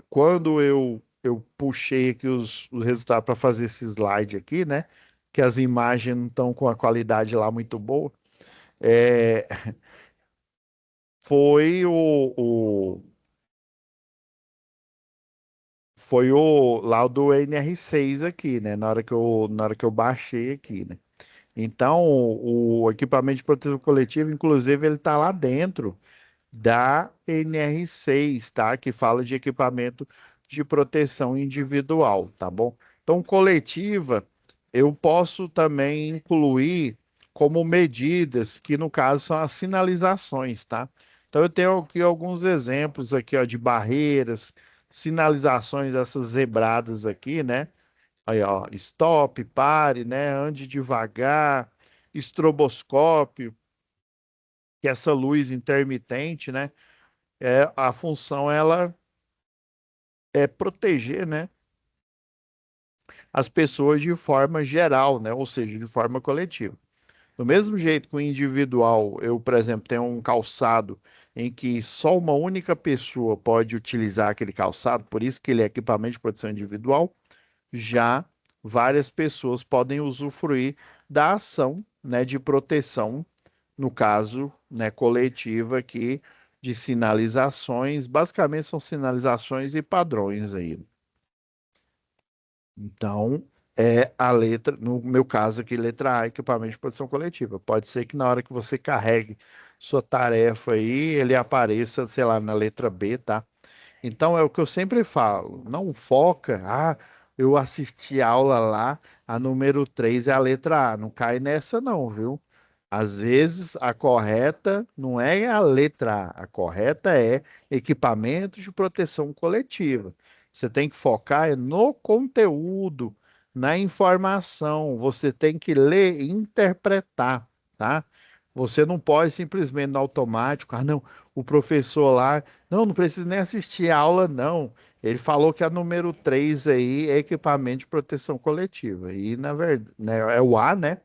quando eu puxei aqui os resultados para fazer esse slide aqui, né? Que as imagens não estão com a qualidade lá muito boa, é, foi foi o lá do NR6 aqui, né? Na hora que eu baixei aqui, né? Então, o equipamento de proteção coletiva, inclusive, ele está lá dentro da NR6, tá? Que fala de equipamento de proteção individual, tá bom? Então, coletiva, eu posso também incluir como medidas, que no caso são as sinalizações, tá? Então, eu tenho aqui alguns exemplos aqui, ó, de barreiras, sinalizações, essas zebradas aqui, né? Aí, ó, stop, pare, né? Ande devagar, estroboscópio, que é essa luz intermitente, né? A função ela é proteger, né, as pessoas de forma geral, né? Ou seja, de forma coletiva. Do mesmo jeito que o individual, eu, por exemplo, tenho um calçado em que só uma única pessoa pode utilizar aquele calçado, por isso que ele é equipamento de proteção individual, já várias pessoas podem usufruir da ação, né, de proteção, no caso, né, coletiva aqui, de sinalizações, basicamente são sinalizações e padrões aí. Então, é a letra, no meu caso aqui, letra A, equipamento de proteção coletiva. Pode ser que na hora que você carregue sua tarefa aí, ele apareça, sei lá, na letra B, tá? Então é o que eu sempre falo, não foca, eu assisti a aula lá, a número 3 é a letra A, não cai nessa não, viu? Às vezes a correta não é a letra A, a correta é equipamentos de proteção coletiva. Você tem que focar no conteúdo, na informação, você tem que ler e interpretar, tá? Você não pode simplesmente no automático, não, o professor lá não precisa nem assistir a aula, não. Ele falou que a número 3 aí é equipamento de proteção coletiva. E, na verdade, né, é o A, né?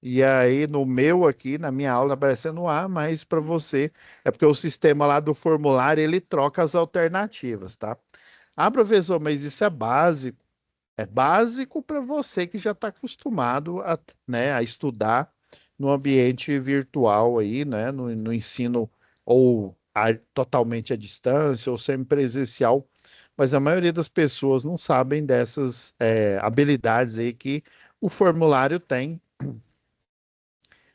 E aí, no meu aqui, na minha aula, tá aparecendo A, mas para você, é porque o sistema lá do formulário, ele troca as alternativas, tá? Ah, professor, mas isso é básico. É básico para você que já está acostumado a, né, a estudar no ambiente virtual aí, né, no ensino ou totalmente à distância ou semipresencial, mas a maioria das pessoas não sabem dessas habilidades aí que o formulário tem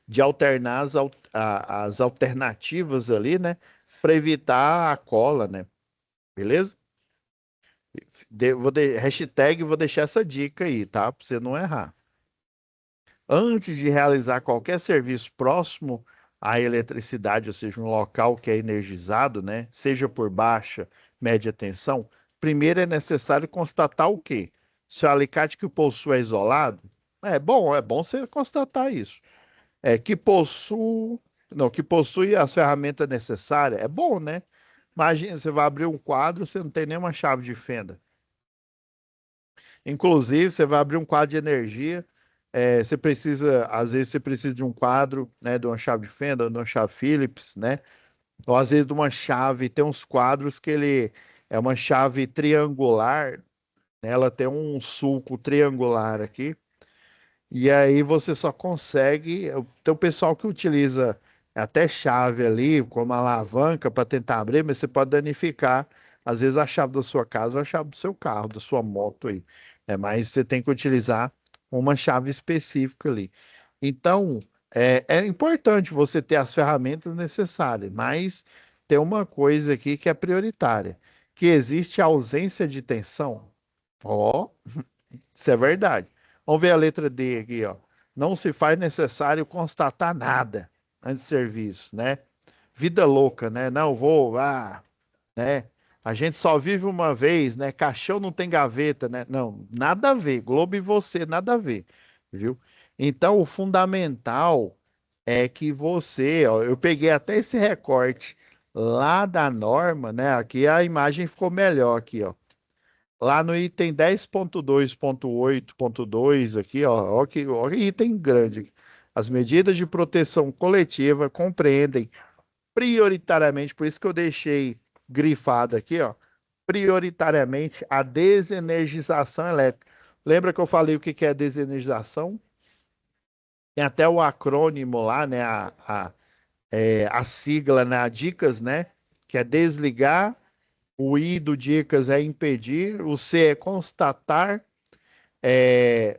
de alternar as alternativas ali, né, para evitar a cola, né, beleza? Hashtag, vou deixar essa dica aí, tá? Para você não errar. Antes de realizar qualquer serviço próximo à eletricidade, ou seja, um local que é energizado, né, seja por baixa, média tensão, primeiro é necessário constatar o quê? Se o alicate que possui é isolado, é bom você constatar isso. Que possui, não, que possui as ferramentas necessárias, é bom, né? Imagina, você vai abrir um quadro, você não tem nenhuma chave de fenda. Inclusive, você vai abrir um quadro de energia, você precisa, às vezes você precisa de um quadro, né, de uma chave de fenda, de uma chave Phillips, né? Ou às vezes de uma chave, tem uns quadros que ele é uma chave triangular, né? Ela tem um sulco triangular aqui, e aí você só consegue, tem o pessoal que utiliza até chave ali, como alavanca para tentar abrir, mas você pode danificar, às vezes, a chave da sua casa ou a chave do seu carro, da sua moto aí. Mas você tem que utilizar uma chave específica ali. Então, é importante você ter as ferramentas necessárias, mas tem uma coisa aqui que é prioritária, que existe a ausência de tensão. Ó, isso é verdade. Vamos ver a letra D aqui, ó. Não se faz necessário constatar nada antes de serviço, né? Vida louca, né? Não vou, né? A gente só vive uma vez, né? Caixão não tem gaveta, né? Não, nada a ver. Globo e você, nada a ver, viu? Então, o fundamental é que você, ó, eu peguei até esse recorte lá da norma, né? Aqui a imagem ficou melhor aqui, ó. Lá no item 10.2.8.2 aqui, ó que item grande. As medidas de proteção coletiva compreendem prioritariamente, por isso que eu deixei grifado aqui, ó, prioritariamente a desenergização elétrica. Lembra que eu falei o que que é desenergização? Tem até o acrônimo lá, né, a sigla, né, a dicas, né, que é desligar, o I do dicas é impedir, o C é constatar,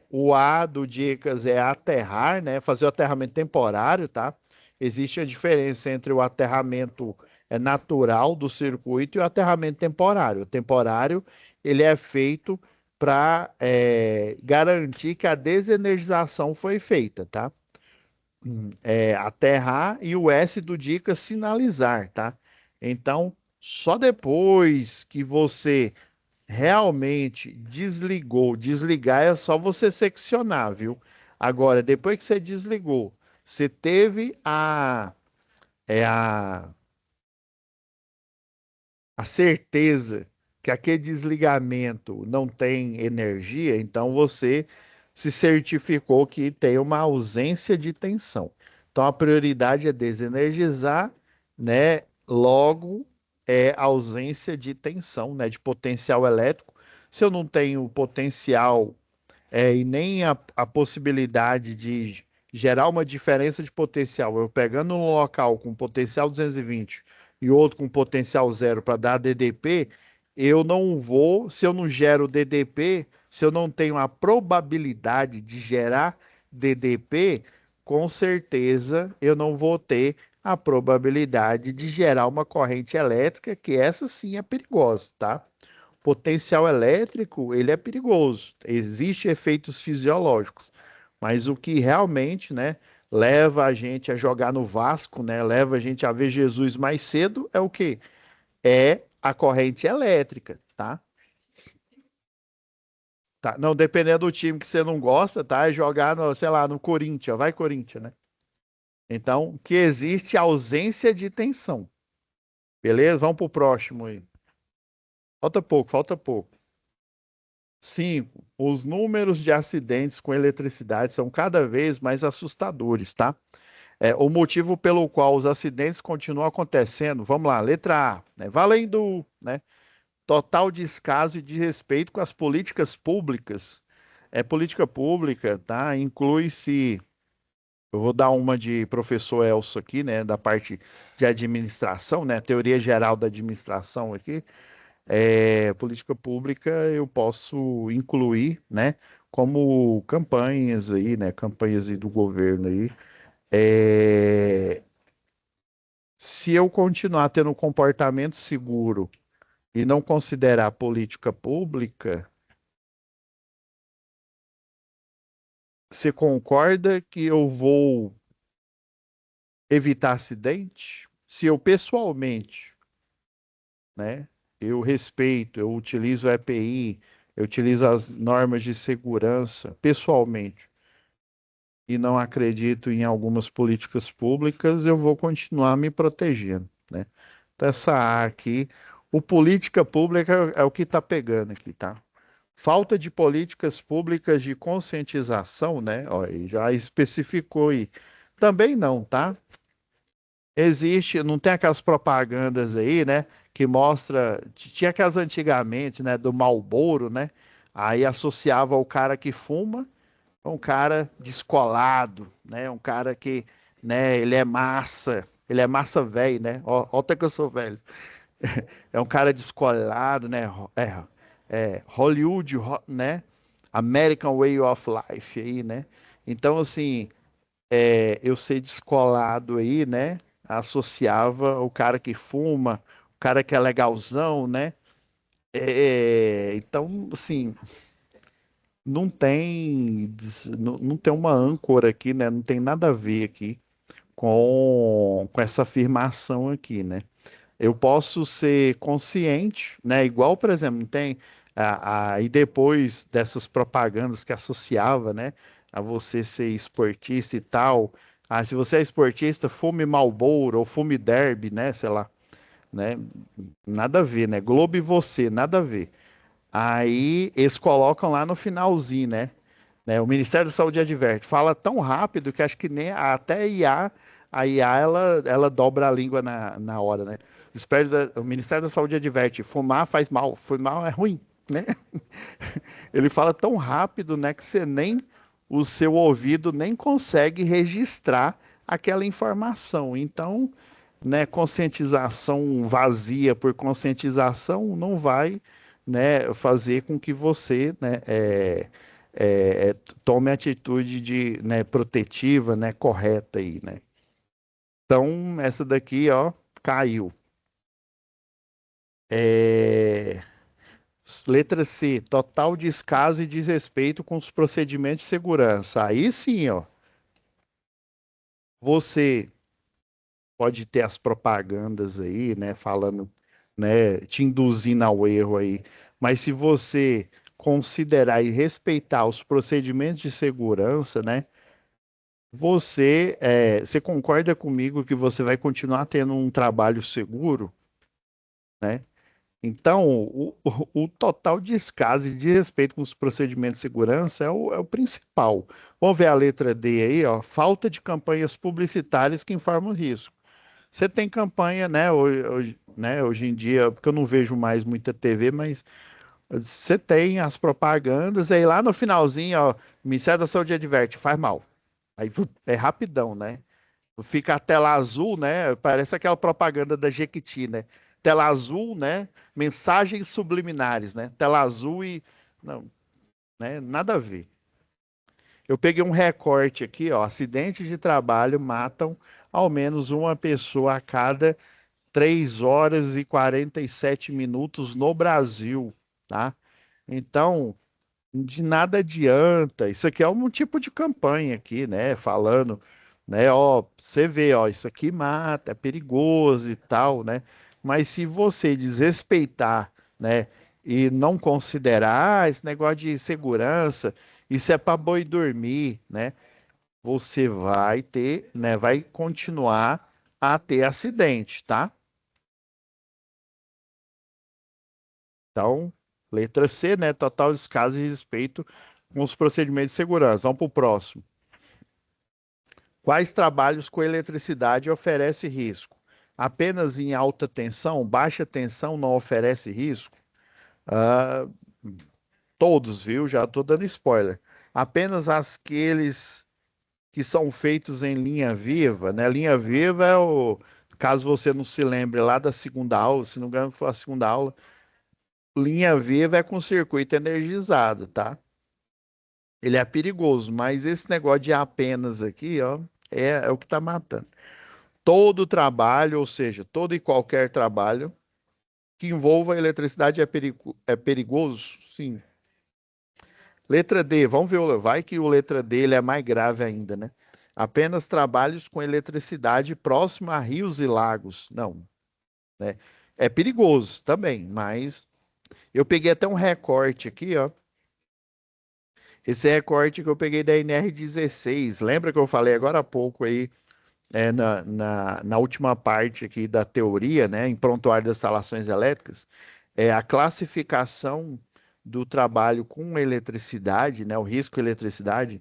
o A do Dicas é aterrar, né? Fazer o aterramento temporário, tá? Existe a diferença entre o aterramento natural do circuito e o aterramento temporário. O temporário, ele é feito para garantir que a desenergização foi feita, tá? Aterrar e o S do Dicas sinalizar, tá? Então, Só depois que você realmente desligou, desligar é só você seccionar, viu? Agora, depois que você desligou, você teve é a a certeza que aquele desligamento não tem energia, então você se certificou que tem uma ausência de tensão. Então a prioridade é desenergizar, né? Logo é ausência de tensão, né? De potencial elétrico. Se eu não tenho potencial e nem a possibilidade de gerar uma diferença de potencial. Eu pegando um local com potencial 220 e outro com potencial zero para dar DDP, eu não vou, se eu não gero DDP, se eu não tenho a probabilidade de gerar DDP, com certeza eu não vou ter a probabilidade de gerar uma corrente elétrica, que essa sim é perigosa, tá? Potencial elétrico, ele é perigoso. Existem efeitos fisiológicos, mas o que realmente, né, leva a gente a jogar no Vasco, né, leva a gente a ver Jesus mais cedo é o quê? É a corrente elétrica, tá? Tá? Não, dependendo do time que você não gosta, tá? É jogar no, sei lá, no Corinthians, vai Corinthians, né? Então, que existe ausência de tensão. Beleza? Vamos pro próximo aí. Falta pouco, falta pouco. 5. Os números de acidentes com eletricidade são cada vez mais assustadores, tá? O motivo pelo qual os acidentes continuam acontecendo, vamos lá, letra A, né? Valendo, né? Total descaso e desrespeito com as políticas públicas. Política pública, tá? Inclui-se, eu vou dar uma de professor Elcio aqui, né? Da parte de administração, né? Teoria geral da administração aqui. Política pública eu posso incluir, né, como campanhas aí, né, campanhas aí do governo aí. É, Se eu continuar tendo um comportamento seguro e não considerar política pública, você concorda que eu vou evitar acidente? Se eu pessoalmente, né, eu respeito, eu utilizo a EPI, eu utilizo as normas de segurança pessoalmente e não acredito em algumas políticas públicas, eu vou continuar me protegendo, né? Então, essa A aqui, o política pública é o que está pegando aqui, tá? Falta de políticas públicas de conscientização, né? Ó, e já especificou aí. Também não, tá? Existe, não tem aquelas propagandas aí, né? Que mostra, tinha aquelas antigamente, né? Do Marlboro, né? Aí associava o cara que fuma um cara descolado, né? Um cara que, né, ele é massa velho, né? Ó, até que eu sou velho. É um cara descolado, né? Hollywood, né? American Way of Life aí, né? Então, assim, eu ser descolado aí, né? Associava o cara que fuma, o cara que é legalzão, né? Então, assim, não tem uma âncora aqui, né? Não tem nada a ver aqui com essa afirmação aqui, né? Eu posso ser consciente, né? Igual, por exemplo, não tem e depois dessas propagandas que associava, né? A você ser esportista e tal. Ah, se você é esportista, fume Marlboro ou fume Derby, né? Sei lá, né? Nada a ver, né? Globo e você, nada a ver. Aí eles colocam lá no finalzinho, né? O Ministério da Saúde adverte. Fala tão rápido que acho que nem até a IA ela dobra a língua na hora, né? O Ministério da Saúde adverte. Fumar faz mal. Fumar é ruim, né? Ele fala tão rápido, né, que você nem o seu ouvido nem consegue registrar aquela informação. Então, né, conscientização vazia por conscientização não vai, né, fazer com que você, né, tome atitude de, né, protetiva, né, correta aí, né? Então, essa daqui, ó, caiu. É, Letra C, total descaso e desrespeito com os procedimentos de segurança. Aí sim, ó, você pode ter as propagandas aí, né, falando né, te induzindo ao erro aí. Mas se você considerar e respeitar os procedimentos de segurança, né, você concorda comigo que você vai continuar tendo um trabalho seguro, né? Então, o total descaso e desrespeito com os procedimentos de segurança é o principal. Vamos ver a letra D aí, ó. Falta de campanhas publicitárias que informam o risco. Você tem campanha, né, hoje em dia, porque eu não vejo mais muita TV, mas você tem as propagandas, aí lá no finalzinho, ó, o Ministério da Saúde adverte, faz mal. Aí é rapidão, né? Fica a tela azul, né? Parece aquela propaganda da Jequiti, né? Tela azul, né? Mensagens subliminares, né? Tela azul e não, né? Nada a ver. Eu peguei um recorte aqui, ó. Acidentes de trabalho matam ao menos uma pessoa a cada 3 horas e 47 minutos no Brasil, tá? Então, de nada adianta. Isso aqui é um tipo de campanha aqui, né? Falando, né? Ó, você vê, ó, isso aqui mata, é perigoso e tal, né? Mas se você desrespeitar, né? E não considerar esse negócio de segurança, isso é para boi dormir, né? Você vai ter, né? Vai continuar a ter acidente, tá? Então, letra C, né? Total descaso e respeito com os procedimentos de segurança. Vamos para o próximo. Quais trabalhos com eletricidade oferece risco? Apenas em alta tensão, baixa tensão não oferece risco? Ah, todos, viu? Já estou dando spoiler. Apenas aqueles que são feitos em linha viva, né? Linha viva é o, caso você não se lembre lá da segunda aula, se não me engano foi a segunda aula, linha viva é com circuito energizado, tá? Ele é perigoso, mas esse negócio de apenas aqui, ó, é o que está matando. Todo trabalho, ou seja, todo e qualquer trabalho que envolva eletricidade é perigoso? Sim. Letra D, vamos ver, vai que o letra D ele é mais grave ainda, né? Apenas trabalhos com eletricidade próximo a rios e lagos. Não, né? É perigoso também, mas eu peguei até um recorte aqui, ó. Esse recorte que eu peguei da NR16. Lembra que eu falei agora há pouco aí, na última parte aqui da teoria, né, em prontuário das instalações elétricas, é a classificação do trabalho com eletricidade, né, o risco de eletricidade,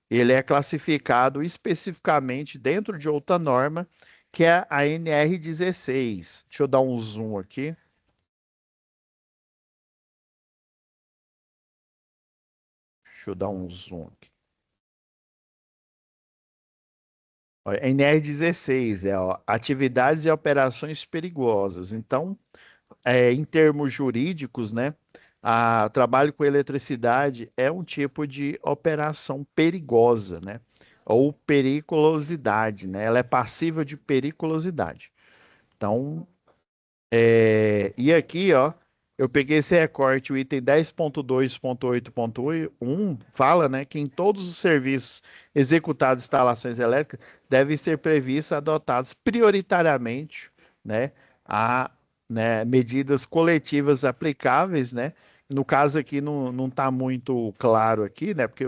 ele é classificado especificamente dentro de outra norma, que é a NR16. Deixa eu dar um zoom aqui. Deixa eu dar um zoom aqui. Ó, NR16 é ó, atividades e operações perigosas. Então, em termos jurídicos, né, trabalho com eletricidade é um tipo de operação perigosa, né, ou periculosidade, né, ela é passível de periculosidade. Então, e aqui, ó, eu peguei esse recorte, o item 10.2.8.1 fala, né, que em todos os serviços executados em instalações elétricas devem ser previstos adotados prioritariamente, né, a, né, medidas coletivas aplicáveis, né? No caso aqui não está muito claro aqui, né, porque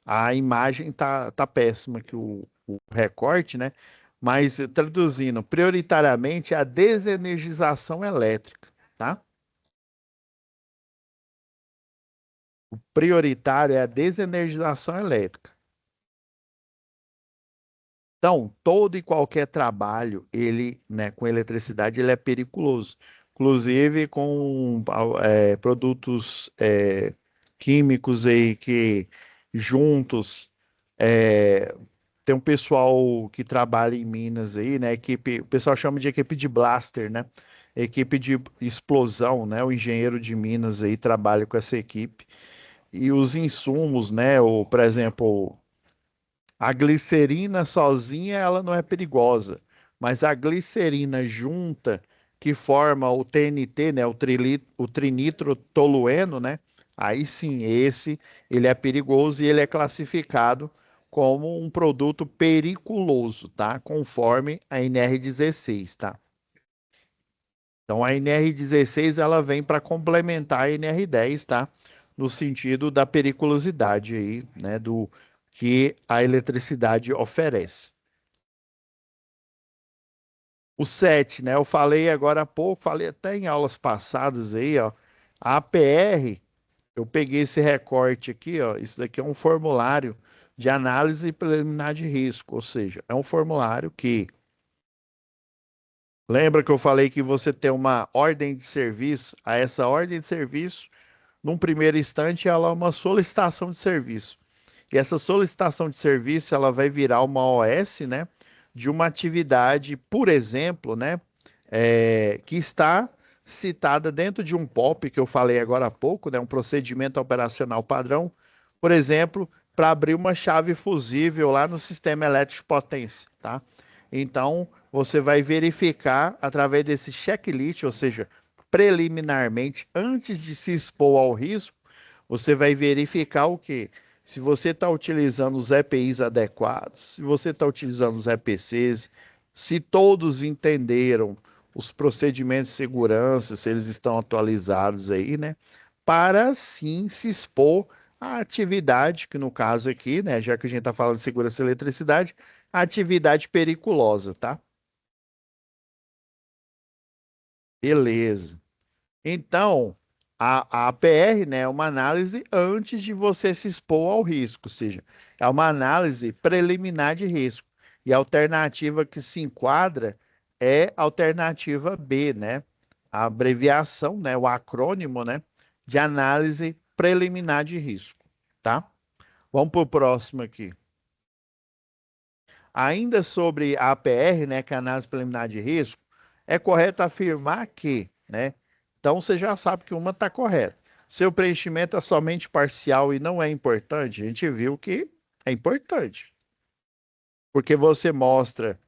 a imagem tá péssima que o recorte, né? Mas traduzindo, prioritariamente a desenergização elétrica, tá? O prioritário é a desenergização elétrica. Então, todo e qualquer trabalho, ele, né, com eletricidade, ele é periculoso. Inclusive com produtos químicos aí que juntos é, tem um pessoal que trabalha em Minas aí, né? Equipe, o pessoal chama de equipe de blaster, né? Equipe de explosão, né? O engenheiro de Minas aí trabalha com essa equipe. E os insumos, né? Por exemplo, a glicerina sozinha ela não é perigosa, mas a glicerina junta que forma o TNT, né, o trinitrotolueno, né? Aí sim, esse ele é perigoso e ele é classificado como um produto periculoso, tá? Conforme a NR16, tá? Então a NR16 ela vem para complementar a NR10, tá? No sentido da periculosidade aí, né, do que a eletricidade oferece. O 7, né? Eu falei agora há pouco, falei até em aulas passadas aí, ó. A APR, eu peguei esse recorte aqui, ó. Isso daqui é um formulário de análise preliminar de risco, ou seja, é um formulário que lembra que eu falei que você tem uma ordem de serviço? A essa ordem de serviço, num primeiro instante, ela é uma solicitação de serviço. E essa solicitação de serviço, ela vai virar uma OS, né, de uma atividade, por exemplo, né, que está citada dentro de um POP que eu falei agora há pouco, né, um procedimento operacional padrão, por exemplo, para abrir uma chave fusível lá no sistema elétrico de potência, tá? Então, você vai verificar através desse checklist, ou seja, preliminarmente, antes de se expor ao risco, você vai verificar o quê? Se você está utilizando os EPIs adequados, se você está utilizando os EPCs, se todos entenderam os procedimentos de segurança, se eles estão atualizados aí, né? Para sim se expor à atividade, que no caso aqui, né? Já que a gente está falando de segurança e eletricidade, a atividade periculosa, tá? Beleza. Então, a APR, né, é uma análise antes de você se expor ao risco, ou seja, é uma análise preliminar de risco. E a alternativa que se enquadra é a alternativa B, né? A abreviação, né, o acrônimo, né, de análise preliminar de risco, tá? Vamos para o próximo aqui. Ainda sobre a APR, né, que é a análise preliminar de risco, é correto afirmar que, né? Então você já sabe que uma está correta. Seu preenchimento é somente parcial e não é importante, a gente viu que é importante, porque você mostra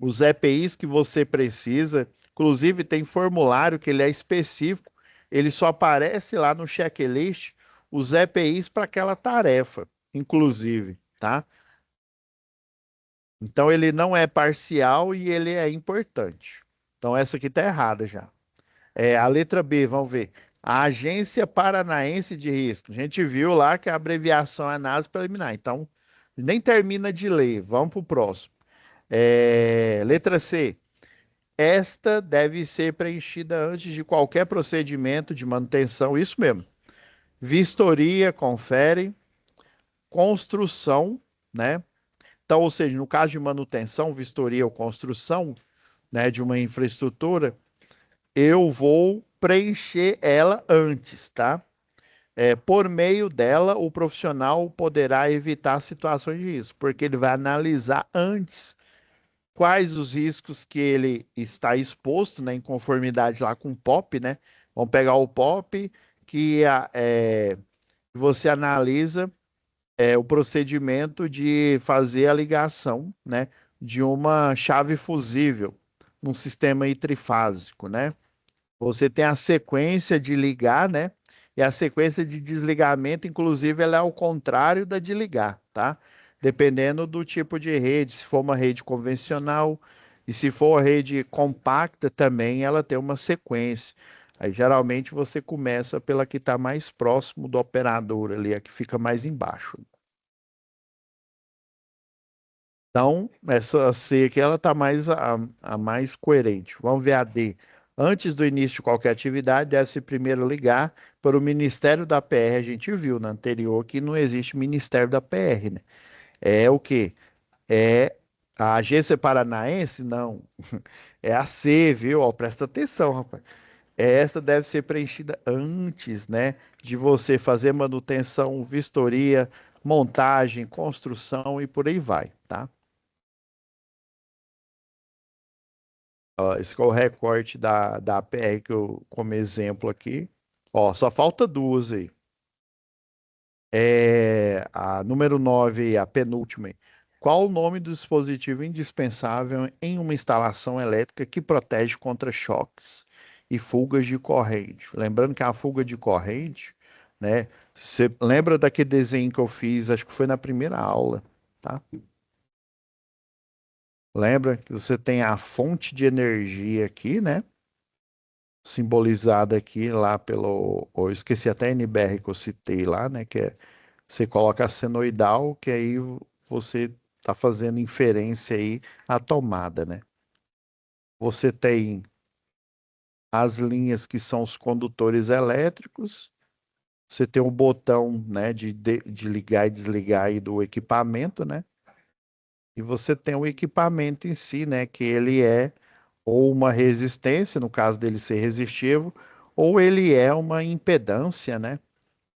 os EPIs que você precisa, inclusive tem formulário que ele é específico, ele só aparece lá no checklist os EPIs para aquela tarefa, inclusive, tá? Então ele não é parcial e ele é importante. Então essa aqui está errada já. A letra B, vamos ver. A Agência Paranaense de Risco. A gente viu lá que a abreviação é análise preliminar. Então nem termina de ler. Vamos para o próximo. Letra C. Esta deve ser preenchida antes de qualquer procedimento de manutenção. Isso mesmo. Vistoria, confere. Construção, né? Então, ou seja, no caso de manutenção, vistoria ou construção, né, de uma infraestrutura, eu vou preencher ela antes, tá? Por meio dela, o profissional poderá evitar situações de risco, porque ele vai analisar antes quais os riscos que ele está exposto, né, em conformidade lá com o POP, né? Vamos pegar o POP que você analisa o procedimento de fazer a ligação, né, de uma chave fusível num sistema aí trifásico, né? Você tem a sequência de ligar, né? E a sequência de desligamento, inclusive, ela é ao contrário da de ligar, tá? Dependendo do tipo de rede, se for uma rede convencional e se for rede compacta também, ela tem uma sequência. Aí geralmente você começa pela que está mais próximo do operador ali, a que fica mais embaixo. Então, essa C aqui, ela está mais a mais coerente. Vamos ver a D. Antes do início de qualquer atividade, deve-se primeiro ligar para o Ministério da PR. A gente viu na anterior que não existe Ministério da PR, né? É o quê? É a Agência Paranaense? Não. É a C, viu? Ó, presta atenção, rapaz. Essa deve ser preenchida antes, né, de você fazer manutenção, vistoria, montagem, construção e por aí vai, tá? Ó, esse é o recorte da PR que eu, como exemplo aqui. Ó, só falta duas aí. A número 9, a penúltima. Qual o nome do dispositivo indispensável em uma instalação elétrica que protege contra choques e fugas de corrente? Lembrando que a fuga de corrente, né? Você lembra daquele desenho que eu fiz, acho que foi na primeira aula, tá? Lembra que você tem a fonte de energia aqui, né? simbolizada aqui lá pelo, eu esqueci até a NBR que eu citei lá, né, que é, você coloca a senoidal, que aí você está fazendo inferência aí à tomada, né? Você tem as linhas que são os condutores elétricos, você tem o botão, né, de ligar e desligar aí do equipamento, né? E você tem o equipamento em si, né, que ele é ou uma resistência, no caso dele ser resistivo, ou ele é uma impedância, né?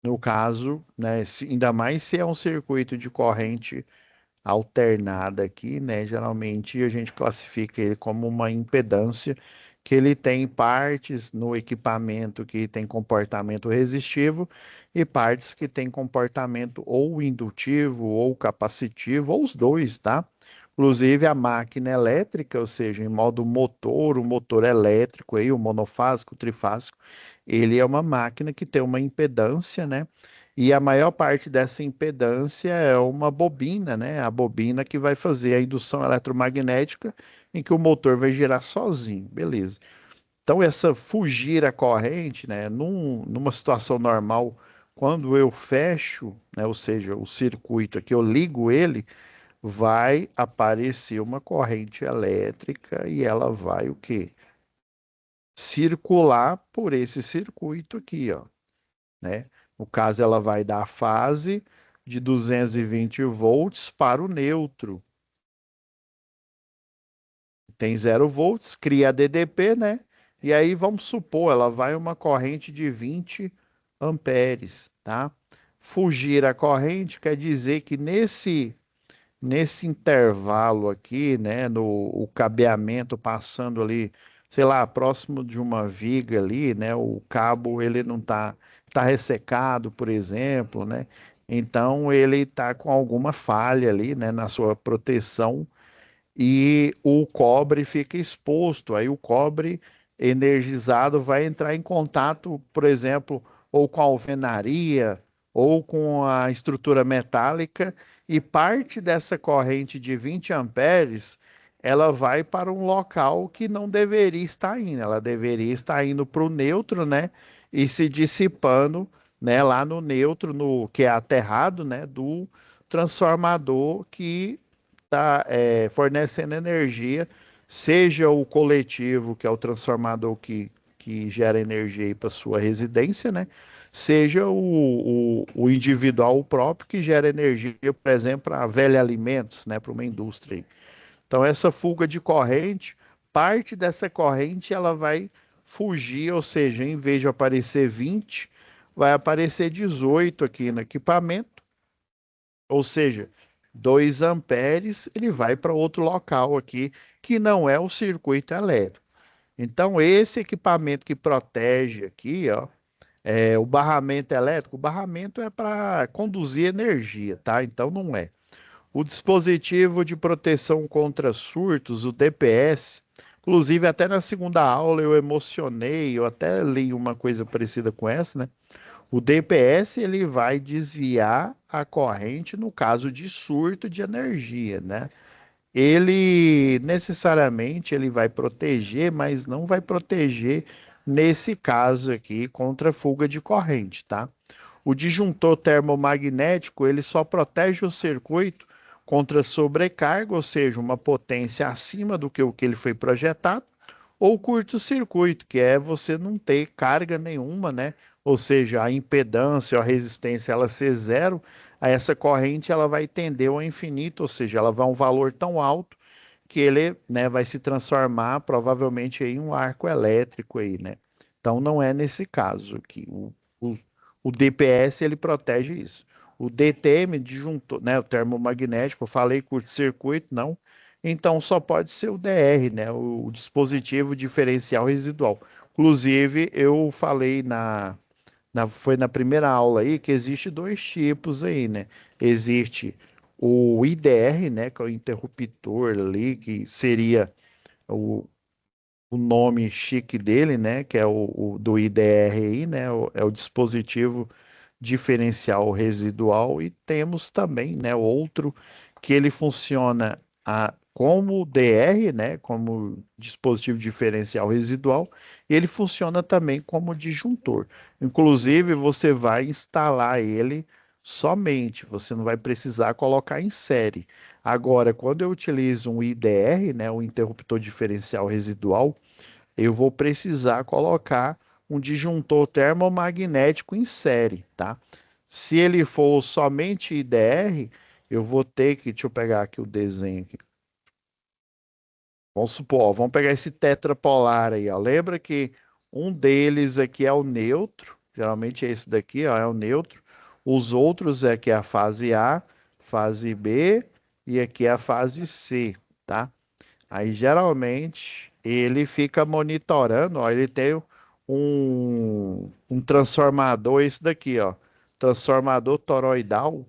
No caso, né, ainda mais se é um circuito de corrente alternada aqui, né? Geralmente a gente classifica ele como uma impedância, que ele tem partes no equipamento que tem comportamento resistivo e partes que tem comportamento ou indutivo ou capacitivo, ou os dois, tá? Inclusive a máquina elétrica, ou seja, em modo motor, o motor elétrico aí, o monofásico, o trifásico, ele é uma máquina que tem uma impedância, né? E a maior parte dessa impedância é uma bobina, né? A bobina que vai fazer a indução eletromagnética em que o motor vai girar sozinho, beleza. Então, essa fugir a corrente, né? Numa situação normal, quando eu fecho, né? Ou seja, o circuito aqui, eu ligo ele, vai aparecer uma corrente elétrica e ela vai o quê? Circular por esse circuito aqui, ó, né? No caso, ela vai dar a fase de 220 volts para o neutro. Tem 0 volts, cria a DDP, né? E aí vamos supor, ela vai uma corrente de 20 amperes, tá? Fugir a corrente quer dizer que nesse intervalo aqui, né, no o cabeamento passando ali, sei lá, próximo de uma viga ali, né, o cabo ele não tá ressecado, por exemplo, né? Então ele tá com alguma falha ali, né, na sua proteção e o cobre fica exposto. Aí o cobre energizado vai entrar em contato, por exemplo, ou com a alvenaria ou com a estrutura metálica e parte dessa corrente de 20 amperes ela vai para um local que não deveria estar indo. Ela deveria estar indo para o neutro, né? E se dissipando, né? Lá no neutro, no que é aterrado, né? Do transformador que está fornecendo energia, seja o coletivo, que é o transformador que gera energia para sua residência, né? Seja o individual o próprio que gera energia, por exemplo, para velha alimentos, né? Para uma indústria. Então, essa fuga de corrente, parte dessa corrente ela vai fugir, ou seja, em vez de aparecer 20, vai aparecer 18 aqui no equipamento, ou seja, 2 amperes, ele vai para outro local aqui, que não é o circuito elétrico. Então, esse equipamento que protege aqui, ó, é o barramento elétrico. O barramento é para conduzir energia, tá? Então, não é. O dispositivo de proteção contra surtos, o DPS, inclusive até na segunda aula eu emocionei, eu até li uma coisa parecida com essa, né? O DPS ele vai desviar a corrente no caso de surto de energia, né? Ele necessariamente ele vai proteger, mas não vai proteger nesse caso aqui contra fuga de corrente, tá? O disjuntor termomagnético ele só protege o circuito contra sobrecarga, ou seja, uma potência acima do que o que ele foi projetado, ou curto-circuito, que é você não ter carga nenhuma, né? Ou seja, a impedância ou a resistência ela ser zero, a essa corrente ela vai tender ao infinito, ou seja, ela vai a um valor tão alto que ele, né, vai se transformar provavelmente em um arco elétrico aí, né? Então não é nesse caso aqui. O DPS ele protege isso. O DTM, disjuntor, né, o termomagnético, eu falei curto-circuito, não. Então só pode ser o DR, né, o dispositivo diferencial residual. Inclusive, eu falei foi na primeira aula aí que existe dois tipos aí, né? Existe o IDR, né, que é o interruptor ali, que seria o, o nome chique dele, né, que é o do IDR aí, né, é o dispositivo diferencial residual e temos também, né, outro que ele funciona como DR, né, como dispositivo diferencial residual, e ele funciona também como disjuntor. Inclusive, você vai instalar ele somente, você não vai precisar colocar em série. Agora, quando eu utilizo um IDR, né, um interruptor diferencial residual, eu vou precisar colocar um disjuntor termomagnético em série, tá? Se ele for somente IDR, eu vou ter que, deixa eu pegar aqui o desenho aqui. Vamos supor, ó, vamos pegar esse tetrapolar aí, ó. Lembra que um deles aqui é o neutro, geralmente é esse daqui, ó, é o neutro. Os outros é que é a fase A, fase B e aqui é a fase C, tá? Aí geralmente ele fica monitorando, ó, ele tem um transformador, esse daqui, ó, transformador toroidal,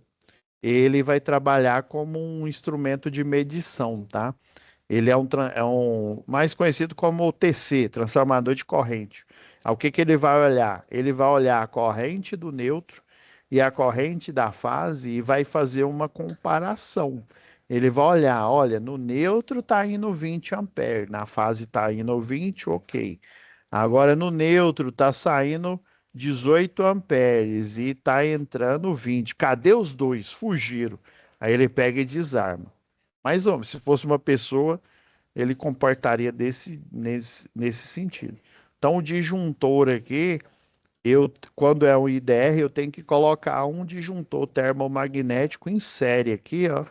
ele vai trabalhar como um instrumento de medição, tá? Ele é um mais conhecido como o TC, transformador de corrente. O que que ele vai olhar? Ele vai olhar a corrente do neutro e a corrente da fase e vai fazer uma comparação. Ele vai olhar, olha, no neutro está indo 20 amperes, na fase está indo 20, ok. Agora no neutro está saindo 18 amperes e está entrando 20. Cadê os dois? Fugiram. Aí ele pega e desarma. Mas, homem, se fosse uma pessoa, ele comportaria nesse sentido. Então, o disjuntor aqui, quando é um IDR, eu tenho que colocar um disjuntor termomagnético em série aqui, ó,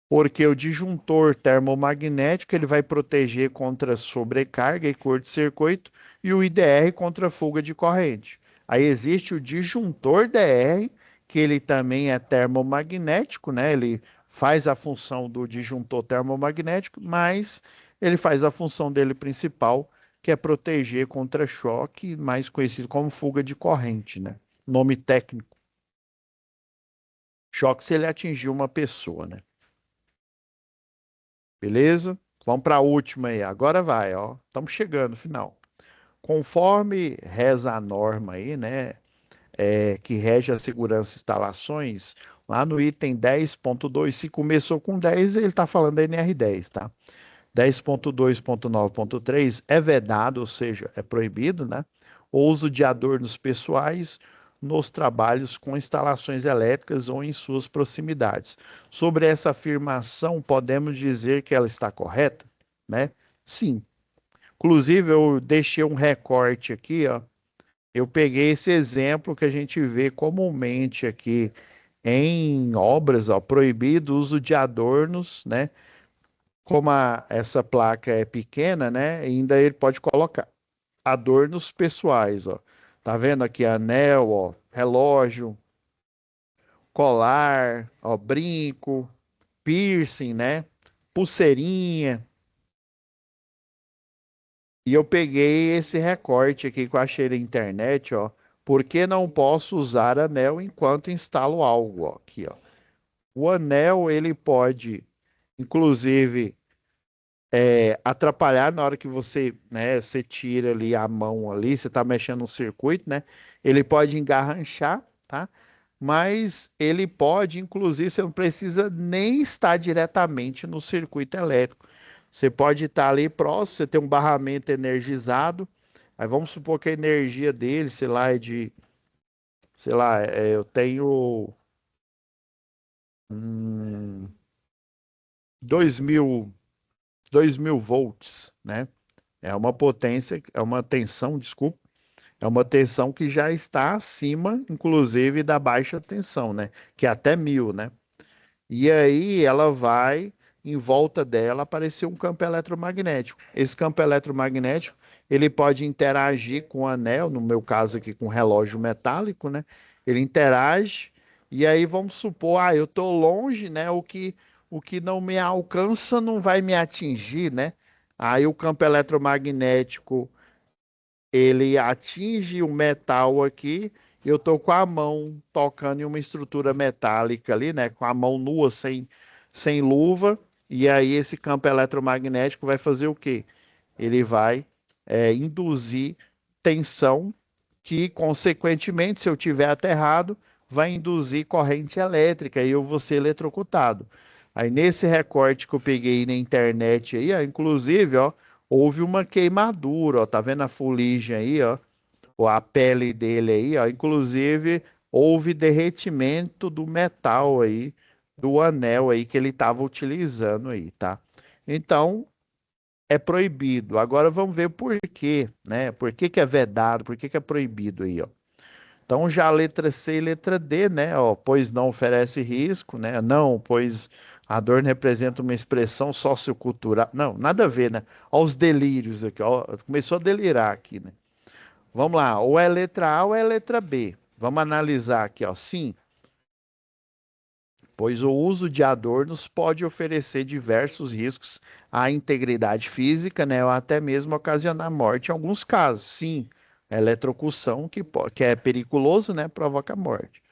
porque o disjuntor termomagnético ele vai proteger contra sobrecarga e curto-circuito e o IDR contra fuga de corrente. Aí existe o disjuntor DR, que ele também é termomagnético, né? Ele faz a função do disjuntor termomagnético, mas ele faz a função dele principal, que é proteger contra choque, mais conhecido como fuga de corrente, né? Nome técnico. Choque se ele atingir uma pessoa, né? Beleza? Vamos para a última aí. Agora vai, ó. Estamos chegando no final. Conforme reza a norma aí, né, que rege a segurança de instalações, lá no item 10.2, se começou com 10, ele está falando da NR10, tá? 10.2.9.3 é vedado, ou seja, é proibido, né? O uso de adornos pessoais nos trabalhos com instalações elétricas ou em suas proximidades. Sobre essa afirmação, podemos dizer que ela está correta, né? Sim. Inclusive, eu deixei um recorte aqui, ó. Eu peguei esse exemplo que a gente vê comumente aqui em obras, ó, proibido o uso de adornos, né? Como essa placa é pequena, né? Ainda ele pode colocar adornos pessoais, ó. Tá vendo aqui anel, ó, relógio, colar, ó, brinco, piercing, né? Pulseirinha. E eu peguei esse recorte aqui que eu achei na internet, ó. Por que não posso usar anel enquanto instalo algo, ó? Aqui, ó. O anel, ele pode, inclusive, atrapalhar na hora que você, né, você tira ali a mão ali, você está mexendo no circuito, né? Ele pode engarranchar, tá? Mas ele pode, inclusive, você não precisa nem estar diretamente no circuito elétrico. Você pode estar ali próximo, você tem um barramento energizado, aí vamos supor que a energia dele, sei lá, é de, sei lá, eu tenho 2.000, 2.000 volts, né? É uma potência, é uma tensão, desculpa, é uma tensão que já está acima, inclusive, da baixa tensão, né? Que é até 1.000, né? E aí ela vai, em volta dela, aparecer um campo eletromagnético. Esse campo eletromagnético, ele pode interagir com o anel, no meu caso aqui com o relógio metálico, né? Ele interage, e aí vamos supor, eu estou longe, né? O que não me alcança não vai me atingir, né? Aí o campo eletromagnético ele atinge o metal aqui, eu tô com a mão tocando em uma estrutura metálica ali, né? Com a mão nua, sem luva, e aí esse campo eletromagnético vai fazer o quê? Ele vai induzir tensão, que, consequentemente, se eu tiver aterrado, vai induzir corrente elétrica e eu vou ser eletrocutado. Aí nesse recorte que eu peguei na internet aí, ó, inclusive, ó, houve uma queimadura, ó, tá vendo a fuligem aí, ó, ou a pele dele aí, ó, inclusive houve derretimento do metal aí, do anel aí que ele estava utilizando aí, tá? Então, é proibido. Agora vamos ver por quê, né? Por que que é vedado, por que que é proibido aí, ó. Então já a letra C e letra D, né? Ó, pois não oferece risco, né? Não, pois a dor representa uma expressão sociocultural. Não, nada a ver, né? Ó os delírios aqui, ó. Começou a delirar aqui, né? Vamos lá, ou é letra A ou é letra B. Vamos analisar aqui, ó. Sim, pois o uso de adornos pode oferecer diversos riscos à integridade física, né, ou até mesmo ocasionar morte em alguns casos. Sim, a eletrocução que é periculoso, né, provoca morte.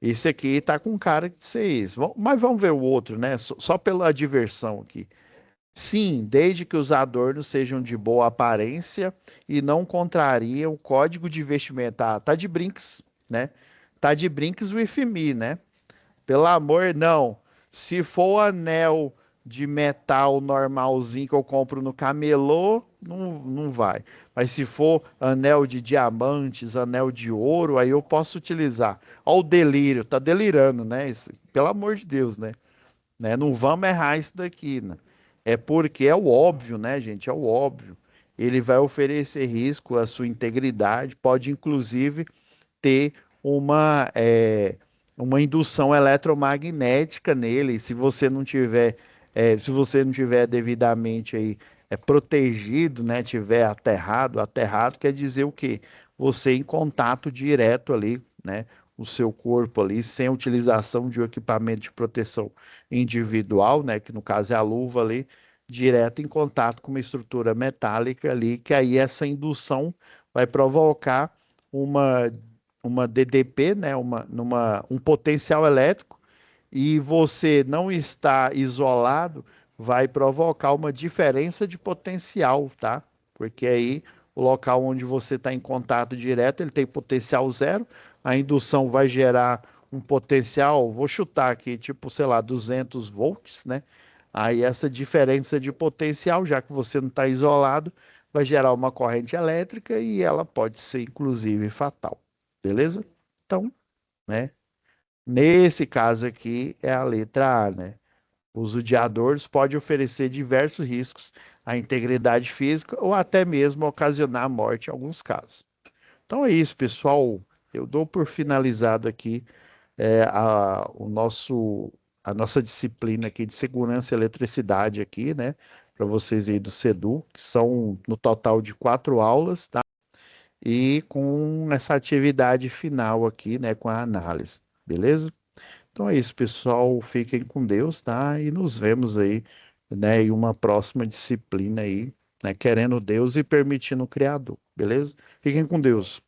Esse aqui está com cara de ser isso. Mas vamos ver o outro, né? Só pela diversão aqui. Sim, desde que os adornos sejam de boa aparência e não contrariem o código de vestimenta. Ah, tá de brinks, né? Tá de brinks with me, né? Pelo amor, não. Se for anel de metal normalzinho que eu compro no camelô, não vai. Mas se for anel de diamantes, anel de ouro, aí eu posso utilizar. Olha o delírio, tá delirando, né? Pelo amor de Deus, né? Não vamos errar isso daqui, né? É porque é o óbvio, né, gente? É o óbvio. Ele vai oferecer risco à sua integridade, pode inclusive ter uma indução eletromagnética nele. Se você não tiver devidamente aí protegido, né, tiver aterrado quer dizer o quê? Você em contato direto ali, né, o seu corpo ali, sem a utilização de um equipamento de proteção individual, né, que no caso é a luva ali, direto em contato com uma estrutura metálica ali, que aí essa indução vai provocar uma uma DDP, né, um potencial elétrico, e você não está isolado, vai provocar uma diferença de potencial, tá? Porque aí o local onde você está em contato direto, ele tem potencial zero, a indução vai gerar um potencial, vou chutar aqui, tipo, sei lá, 200 volts, né? Aí essa diferença de potencial, já que você não está isolado, vai gerar uma corrente elétrica e ela pode ser inclusive fatal. Beleza? Então, né? Nesse caso aqui é a letra A, né? O uso de adornos pode oferecer diversos riscos à integridade física ou até mesmo ocasionar morte em alguns casos. Então é isso, pessoal. Eu dou por finalizado aqui a nossa disciplina aqui de segurança e eletricidade aqui, né? Para vocês aí do SEDU, que são no total de 4 aulas, tá? E com essa atividade final aqui, né, com a análise, beleza? Então é isso, pessoal. Fiquem com Deus, tá? E nos vemos aí, né, em uma próxima disciplina aí, né, querendo Deus e permitindo o Criador, beleza? Fiquem com Deus.